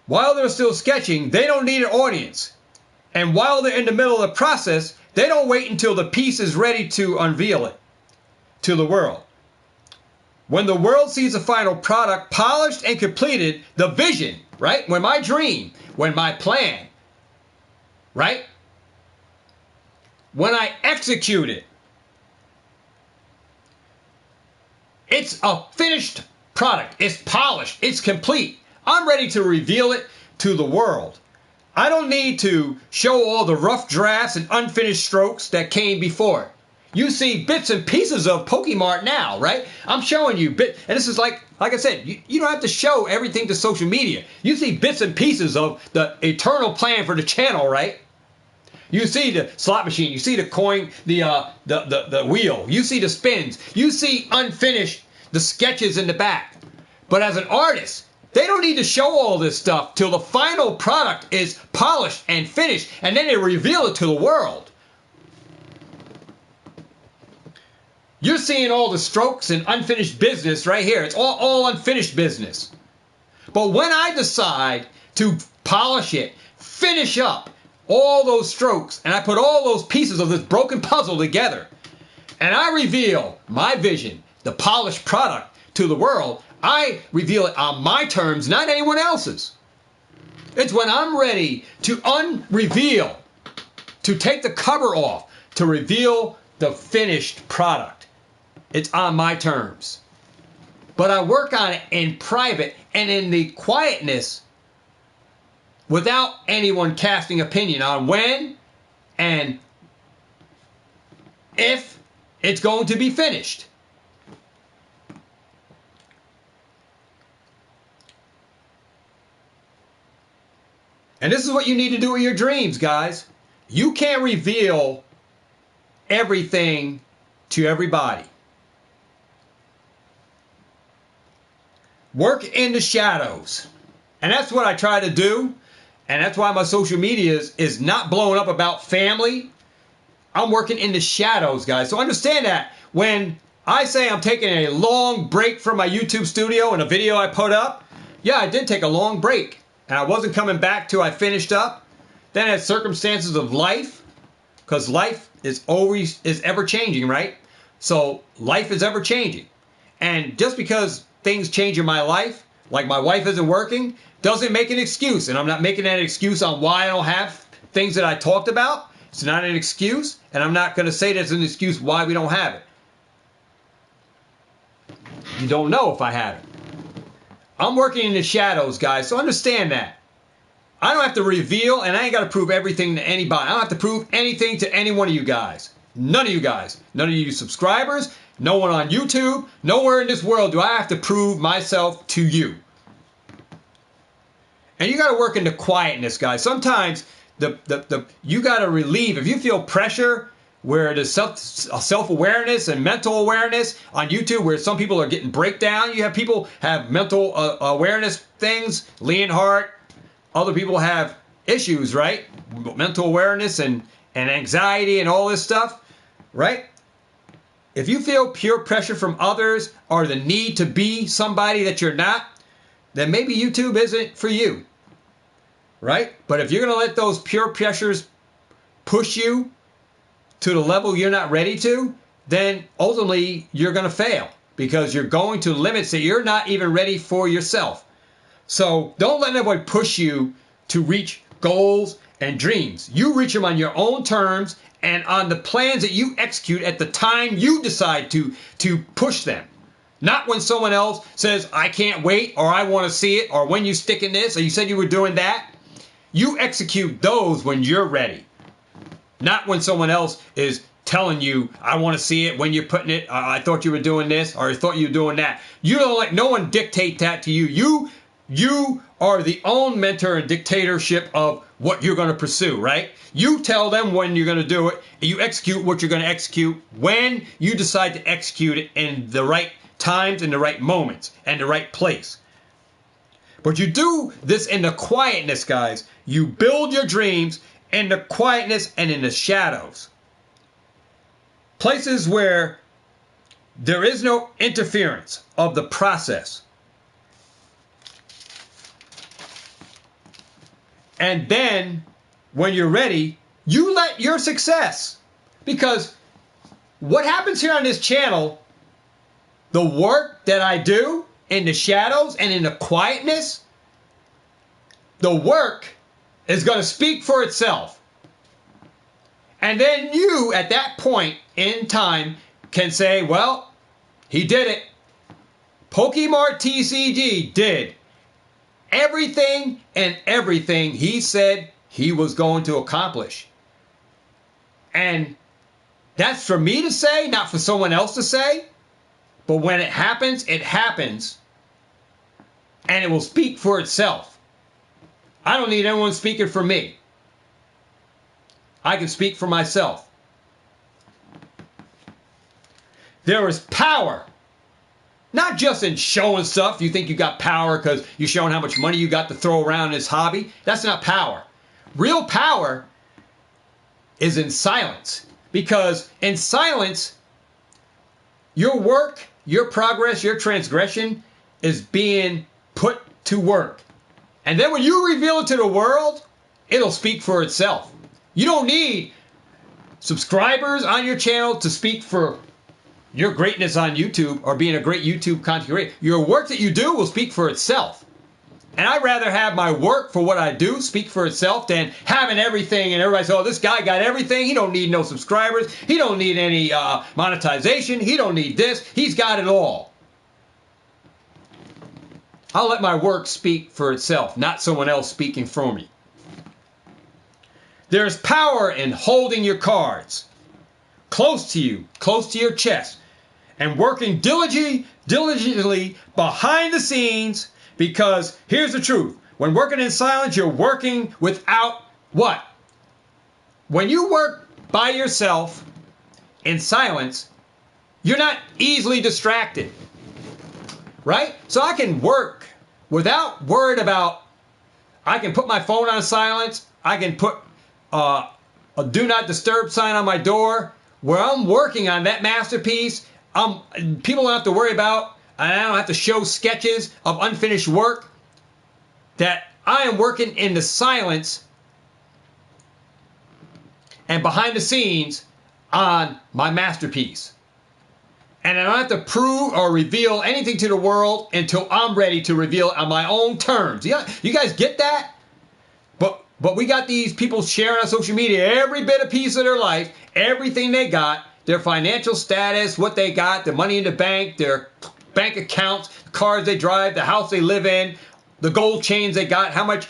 while they're still sketching, they don't need an audience. And while they're in the middle of the process, they don't wait until the piece is ready to unveil it to the world. When the world sees the final product polished and completed, the vision, right? When my dream, when my plan, right? When I execute it, it's a finished product. It's polished. It's complete. I'm ready to reveal it to the world. I don't need to show all the rough drafts and unfinished strokes that came before it. You see bits and pieces of Pokemart now, right? I'm showing you and this is like I said, you don't have to show everything to social media. You see bits and pieces of the eternal plan for the channel, right? You see the slot machine, you see the coin, the wheel, you see the spins, you see unfinished, the sketches in the back. But as an artist, they don't need to show all this stuff till the final product is polished and finished, and then they reveal it to the world. You're seeing all the strokes and unfinished business right here. It's all unfinished business. But when I decide to polish it, finish up all those strokes, and I put all those pieces of this broken puzzle together, and I reveal my vision, the polished product to the world, I reveal it on my terms, not anyone else's. It's when I'm ready to unreveal, to take the cover off, to reveal the finished product. It's on my terms. But I work on it in private and in the quietness without anyone casting opinion on when and if it's going to be finished. And this is what you need to do with your dreams, guys. You can't reveal everything to everybody. Work in the shadows. And that's what I try to do. And that's why my social media is not blowing up about family. I'm working in the shadows, guys. So understand that when I say I'm taking a long break from my YouTube studio and a video I put up, yeah, I did take a long break. And I wasn't coming back till I finished up. Then as circumstances of life, because life is ever changing, right? So life is ever changing. And just because things change in my life, like my wife isn't working, doesn't make an excuse. And I'm not making that excuse on why I don't have things that I talked about. It's not an excuse. And I'm not going to say that's an excuse why we don't have it. You don't know if I have it. I'm working in the shadows, guys, so understand that. I don't have to reveal, and I ain't got to prove everything to anybody. I don't have to prove anything to any one of you guys. None of you guys. None of you subscribers. No one on YouTube. Nowhere in this world do I have to prove myself to you. And you got to work in the quietness, guys. Sometimes you got to relieve. If you feel pressure, where there's self-awareness and mental awareness on YouTube, where some people are getting breakdown. You have people have mental awareness things, lean heart. Other people have issues, right? Mental awareness and anxiety and all this stuff, right? If you feel pure pressure from others or the need to be somebody that you're not, then maybe YouTube isn't for you, right? But if you're going to let those pure pressures push you to the level you're not ready to, then ultimately you're going to fail because you're going to limits that you're not even ready for yourself. So don't let anybody push you to reach goals and dreams. You reach them on your own terms and on the plans that you execute at the time you decide to push them. Not when someone else says, I can't wait, or I want to see it, or when you stick in this, or you said you were doing that. You execute those when you're ready. Not when someone else is telling you, I want to see it, when you're putting it, I thought you were doing this, or I thought you were doing that. You don't let no one dictate that to you. You are the own mentor and dictatorship of what you're going to pursue, right? You tell them when you're going to do it, and you execute what you're going to execute when you decide to execute it in the right times, in the right moments, and the right place. But you do this in the quietness, guys. You build your dreams in the quietness and in the shadows. Places where there is no interference of the process. And then, when you're ready, you let your success. Because what happens here on this channel, the work that I do in the shadows and in the quietness, the work is going to speak for itself. And then you, at that point in time, can say, well, he did it. Pokemart TCG did everything he said he was going to accomplish. And that's for me to say, not for someone else to say. But when it happens, and it will speak for itself. I don't need anyone speaking for me. I can speak for myself. There is power. Not just in showing stuff. You think you got power because you're showing how much money you got to throw around in this hobby. That's not power. Real power is in silence. Because in silence, Your work, your progress, your transgression is being put to work. And then when you reveal it to the world, it'll speak for itself. You don't need subscribers on your channel to speak for your greatness on YouTube or being a great YouTube content creator. Your work that you do will speak for itself. And I'd rather have my work for what I do speak for itself than having everything and everybody say, oh, this guy got everything. He don't need no subscribers. He don't need any monetization. He don't need this. He's got it all. I'll let my work speak for itself, not someone else speaking for me. There's power in holding your cards close to you, close to your chest, and working diligently behind the scenes, because here's the truth. When working in silence, you're working without what? When you work by yourself in silence, you're not easily distracted, right? So I can work without worried about, I can put my phone on silence. I can put a do not disturb sign on my door where I'm working on that masterpiece. People don't have to worry about, and I don't have to show sketches of unfinished work, that I am working in the silence and behind the scenes on my masterpiece. And I don't have to prove or reveal anything to the world until I'm ready to reveal it on my own terms. Yeah, you guys get that? But we got these people sharing on social media every bit of piece of their life, everything they got, their financial status, what they got, their money in the bank, their bank accounts, the cars they drive, the house they live in, the gold chains they got, how much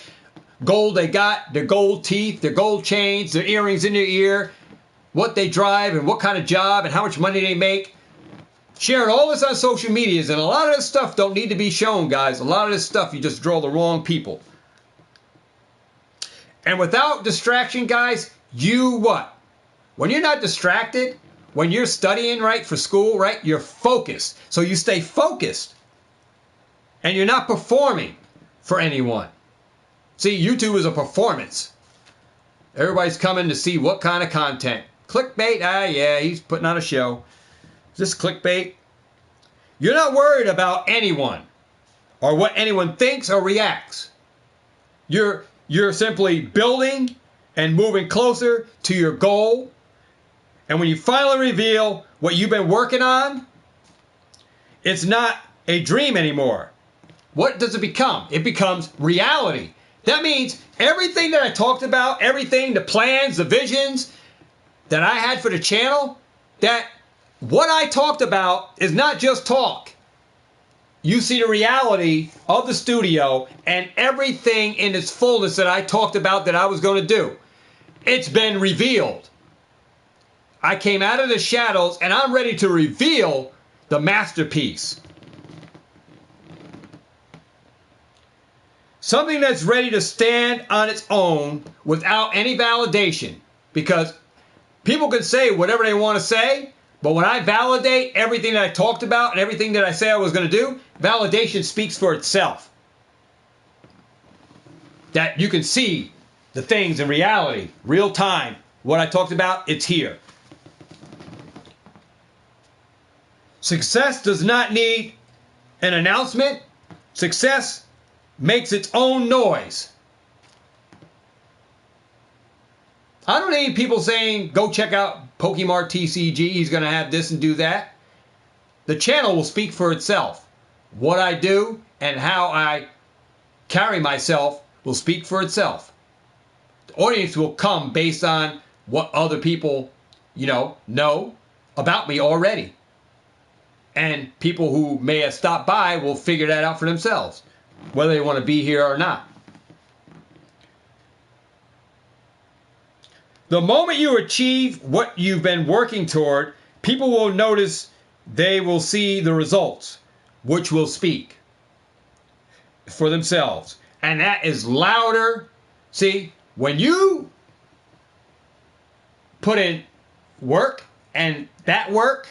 gold they got, their gold teeth, their gold chains, their earrings in their ear, what they drive and what kind of job and how much money they make. Sharing all this on social medias, and a lot of this stuff don't need to be shown, guys. A lot of this stuff, you just draw the wrong people. And without distraction, guys, you what? When you're not distracted, when you're studying, right, for school, right, you're focused. So you stay focused. And you're not performing for anyone. See, YouTube is a performance. Everybody's coming to see what kind of content. Clickbait, yeah, he's putting on a show. Is this clickbait? You're not worried about anyone or what anyone thinks or reacts. You're simply building and moving closer to your goal. And when you finally reveal what you've been working on, it's not a dream anymore. What does it become? It becomes reality. That means everything that I talked about, everything, the plans, the visions that I had for the channel, that what I talked about is not just talk. You see the reality of the studio and everything in its fullness that I talked about that I was going to do. It's been revealed. I came out of the shadows and I'm ready to reveal the masterpiece. Something that's ready to stand on its own without any validation. Because people can say whatever they want to say, but when I validate everything that I talked about and everything that I say I was going to do, validation speaks for itself. That you can see the things in reality, real time. What I talked about, it's here. Success does not need an announcement. Success makes its own noise. I don't need people saying, go check out Pokemart TCG, he's going to have this and do that. The channel will speak for itself. What I do and how I carry myself will speak for itself. The audience will come based on what other people, know about me already. And people who may have stopped by will figure that out for themselves, whether they want to be here or not. The moment you achieve what you've been working toward, people will notice, they will see the results, which will speak for themselves. And that is louder. See, when you put in work and that work,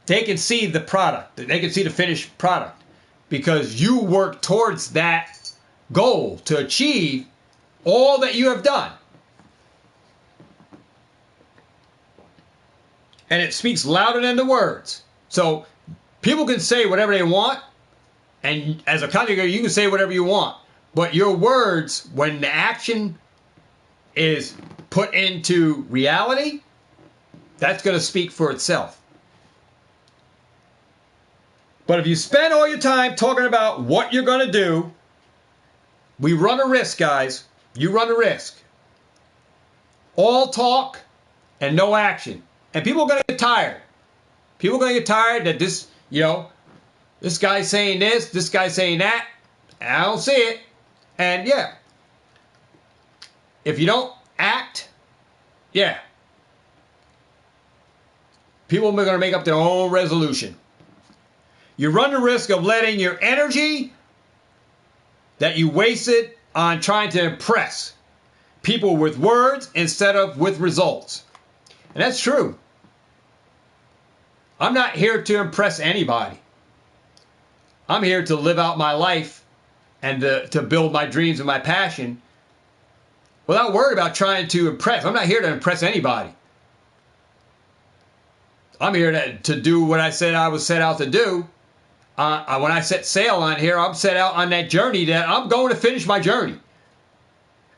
they can see the product. They can see the finished product because you work towards that goal to achieve all that you have done. And it speaks louder than the words. So people can say whatever they want, and as a content creator, you can say whatever you want. But your words, when the action is put into reality, that's going to speak for itself. But if you spend all your time talking about what you're going to do, we run a risk, guys. You run a risk. All talk and no action. And people are going to get tired. People are going to get tired that this, this guy's saying this guy's saying that. And I don't see it. And yeah, if you don't act, yeah, people are going to make up their own resolution. You run the risk of letting your energy that you wasted on trying to impress people with words instead of with results. And that's true. I'm not here to impress anybody. I'm here to live out my life and to build my dreams and my passion without worrying about trying to impress. I'm not here to impress anybody. I'm here to do what I said I was set out to do. When I set sail on here, I'm set out on that journey that I'm going to finish my journey.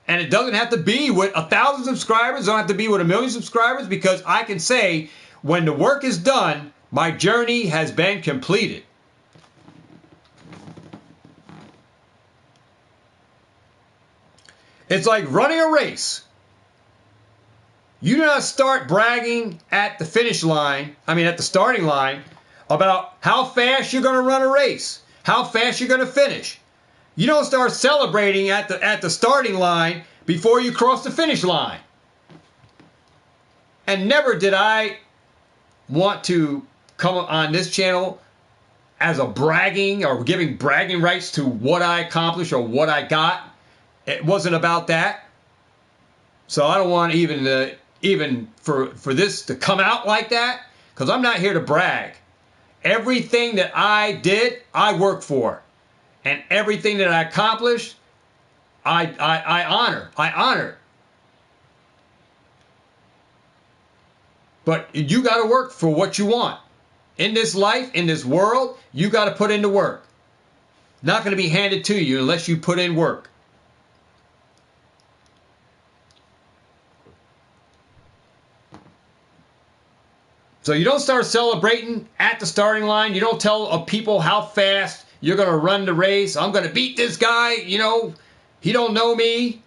And it doesn't have to be with 1,000 subscribers. It don't have to be with 1,000,000 subscribers, because I can say when the work is done, my journey has been completed. It's like running a race. You do not start bragging at the finish line, at the starting line, about how fast you're going to run a race, how fast you're going to finish. You don't start celebrating at the starting line before you cross the finish line. And never did I want to come on this channel as a bragging or giving bragging rights to what I accomplished or what I got. It wasn't about that. So I don't want even for this to come out like that, because I'm not here to brag. Everything that I did, I worked for. And everything that I accomplished, I honor. I honor. But you got to work for what you want. In this life, in this world, you got to put in the work. Not going to be handed to you unless you put in work. So you don't start celebrating at the starting line. You don't tell people how fast you're going to run the race. I'm going to beat this guy. He don't know me.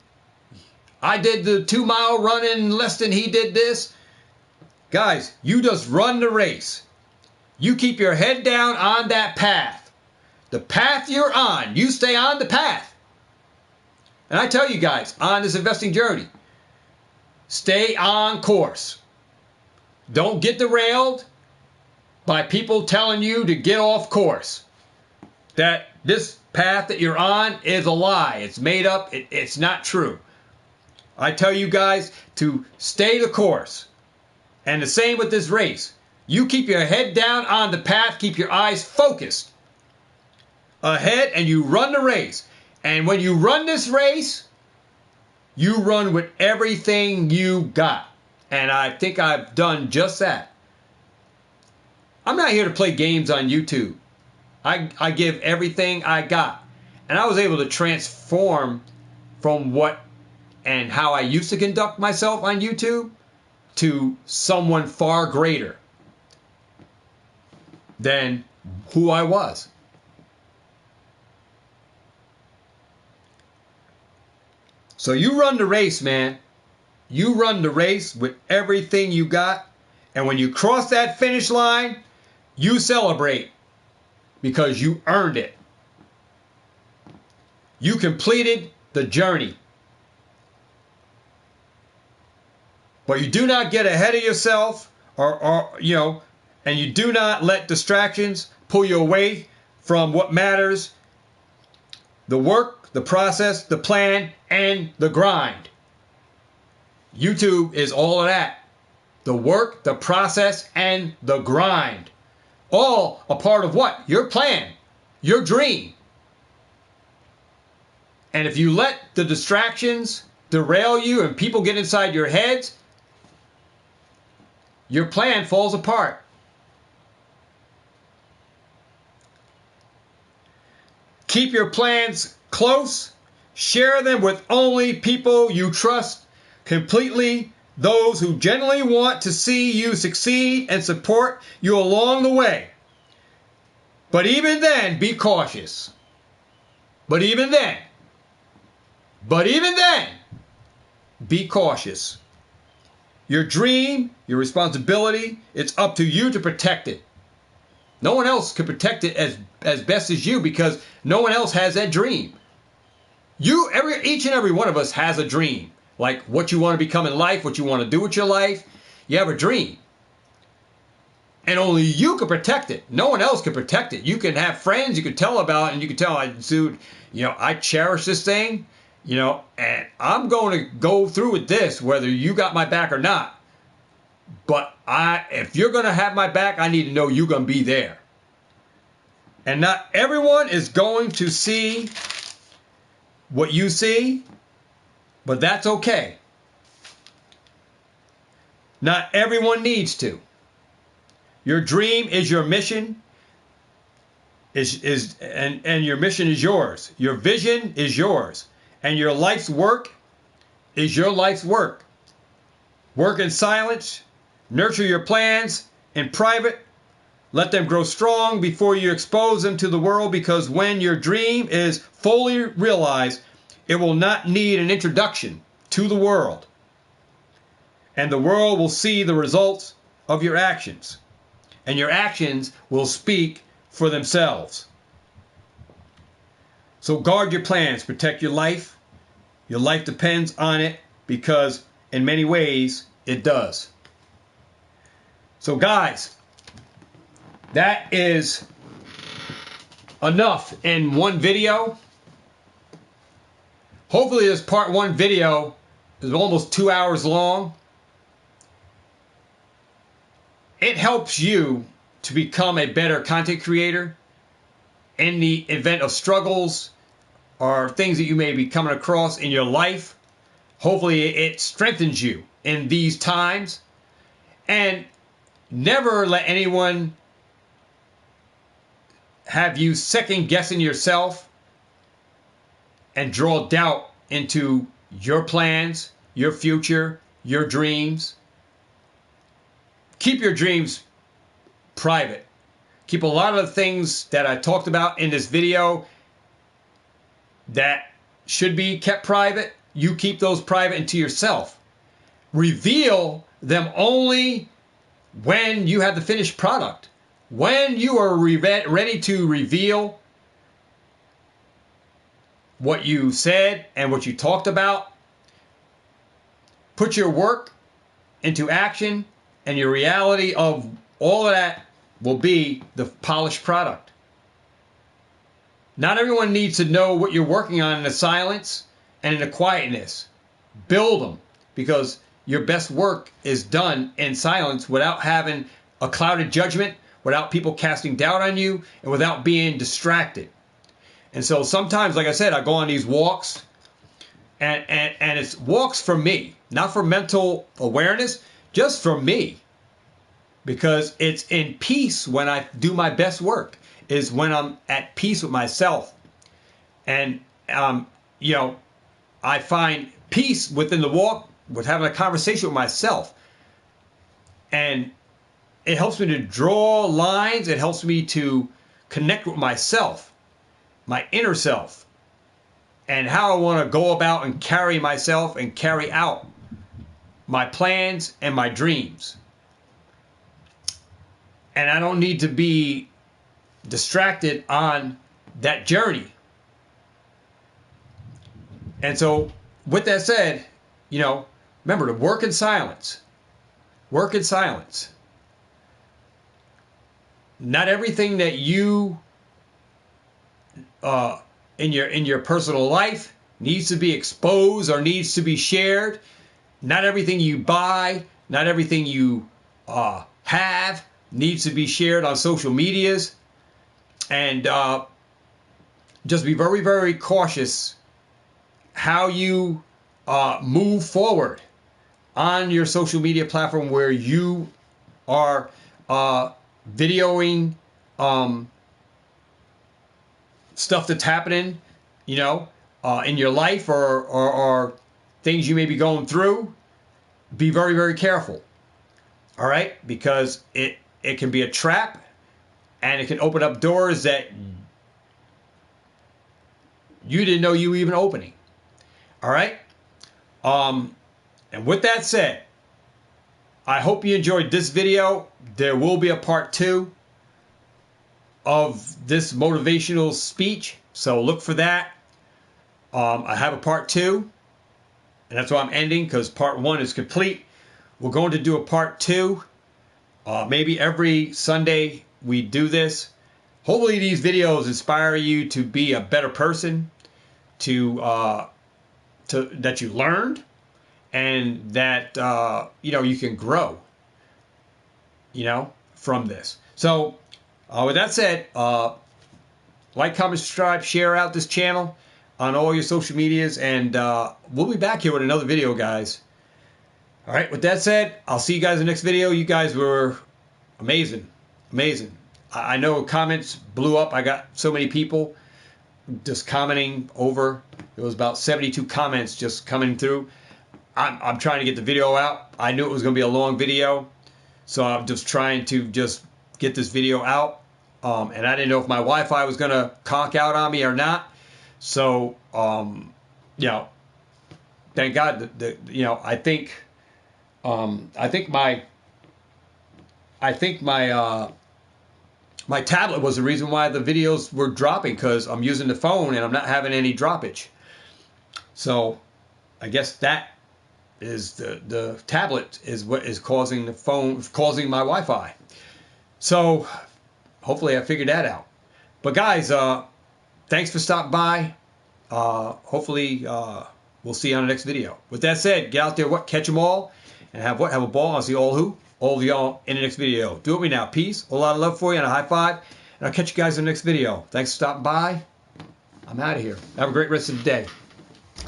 I did the 2-mile run in less than he did this. Guys, you just run the race. You keep your head down on that path. The path you're on, you stay on the path. And I tell you guys, on this investing journey, stay on course. Don't get derailed by people telling you to get off course. That this path that you're on is a lie. It's made up. It's not true. I tell you guys to stay the course. And the same with this race. You keep your head down on the path. Keep your eyes focused ahead, and you run the race. And when you run this race, you run with everything you got. And I think I've done just that. I'm not here to play games on YouTube. I give everything I got. And I was able to transform from what and how I used to conduct myself on YouTube to someone far greater than who I was. So you run the race, man. You run the race with everything you got. And when you cross that finish line, you celebrate because you earned it. You completed the journey. But you do not get ahead of yourself and you do not let distractions pull you away from what matters: the work, the process, the plan, and the grind. YouTube is all of that. The work, the process, and the grind. All a part of what? Your plan, your dream. And if you let the distractions derail you and people get inside your heads, your plan falls apart. Keep your plans close. Share them with only people you trust completely, those who genuinely want to see you succeed and support you along the way. But even then, be cautious. But even then, be cautious. Your dream, your responsibility, it's up to you to protect it. No one else can protect it as best as you, because no one else has that dream. Each and every one of us has a dream. Like what you want to become in life, what you want to do with your life. You have a dream. And only you can protect it. No one else can protect it. You can have friends you can tell about it, and you can tell, dude, I cherish this thing, and I'm going to go through with this, whether you got my back or not. But if you're going to have my back, I need to know you're going to be there. And not everyone is going to see what you see, but that's okay. Not everyone needs to. Your dream is your mission, and your mission is yours. Your vision is yours, and your life's work is your life's work. Work in silence. Nurture your plans in private. Let them grow strong before you expose them to the world, because when your dream is fully realized, it will not need an introduction to the world. And the world will see the results of your actions. And your actions will speak for themselves. So guard your plans, protect your life. Your life depends on it, because in many ways it does. So guys, that is enough in one video. Hopefully this part 1 video is almost 2 hours long. It helps you to become a better content creator in the event of struggles or things that you may be coming across in your life. Hopefully it strengthens you in these times. And never let anyone have you second guessing yourself and draw doubt into your plans, your future, your dreams. Keep your dreams private. Keep a lot of the things that I talked about in this video that should be kept private. You keep those private and to yourself. Reveal them only when you have the finished product. When you are ready to reveal what you said and what you talked about, put your work into action, and your reality of all of that will be the polished product. Not everyone needs to know what you're working on in the silence and in the quietness. Build them, because your best work is done in silence, without having a clouded judgment, without people casting doubt on you, and without being distracted. And so sometimes, like I said, I go on these walks, and it's walks for me, not for mental awareness, just for me. Because it's in peace when I do my best work, is when I'm at peace with myself. And, I find peace within the walk with having a conversation with myself. And it helps me to draw lines. It helps me to connect with myself, my inner self, and how I want to go about and carry myself and carry out my plans and my dreams. And I don't need to be distracted on that journey. And so, with that said, remember to work in silence. Work in silence. Not everything that you in your personal life needs to be exposed or needs to be shared. Not everything you buy, not everything you have needs to be shared on social medias. And just be very, very cautious how you move forward on your social media platform where you are videoing stuff that's happening, you know, in your life or things you may be going through, be very, very careful. All right? Because it can be a trap, and it can open up doors that you didn't know you were even opening. All right? And with that said, I hope you enjoyed this video. There will be a part 2 of this motivational speech, so look for that. I have a part 2, and that's why I'm ending, because part 1 is complete. We're going to do a part 2. Maybe every Sunday we do this. Hopefully these videos inspire you to be a better person, to that you learned, and that you can grow, from this. So with that said, like, comment, subscribe, share out this channel on all your social medias, and we'll be back here with another video, guys. All right, with that said, I'll see you guys in the next video. You guys were amazing. I know comments blew up. I got so many people just commenting over. It was about 72 comments just coming through. I'm trying to get the video out. I knew it was going to be a long video, so I'm just trying to just get this video out. And I didn't know if my Wi-Fi was going to conk out on me or not. So, thank God that I think my tablet was the reason why the videos were dropping, because I'm using the phone and I'm not having any droppage. So I guess that is the tablet is what is causing my Wi-Fi. So hopefully I figured that out. But guys, thanks for stopping by. Hopefully we'll see you on the next video. With that said, get out there, catch them all, and have a ball. I'll see all of y'all in the next video. Do it with me now. Peace. A lot of love for you and a high five. And I'll catch you guys in the next video. Thanks for stopping by. I'm out of here. Have a great rest of the day.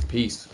Peace.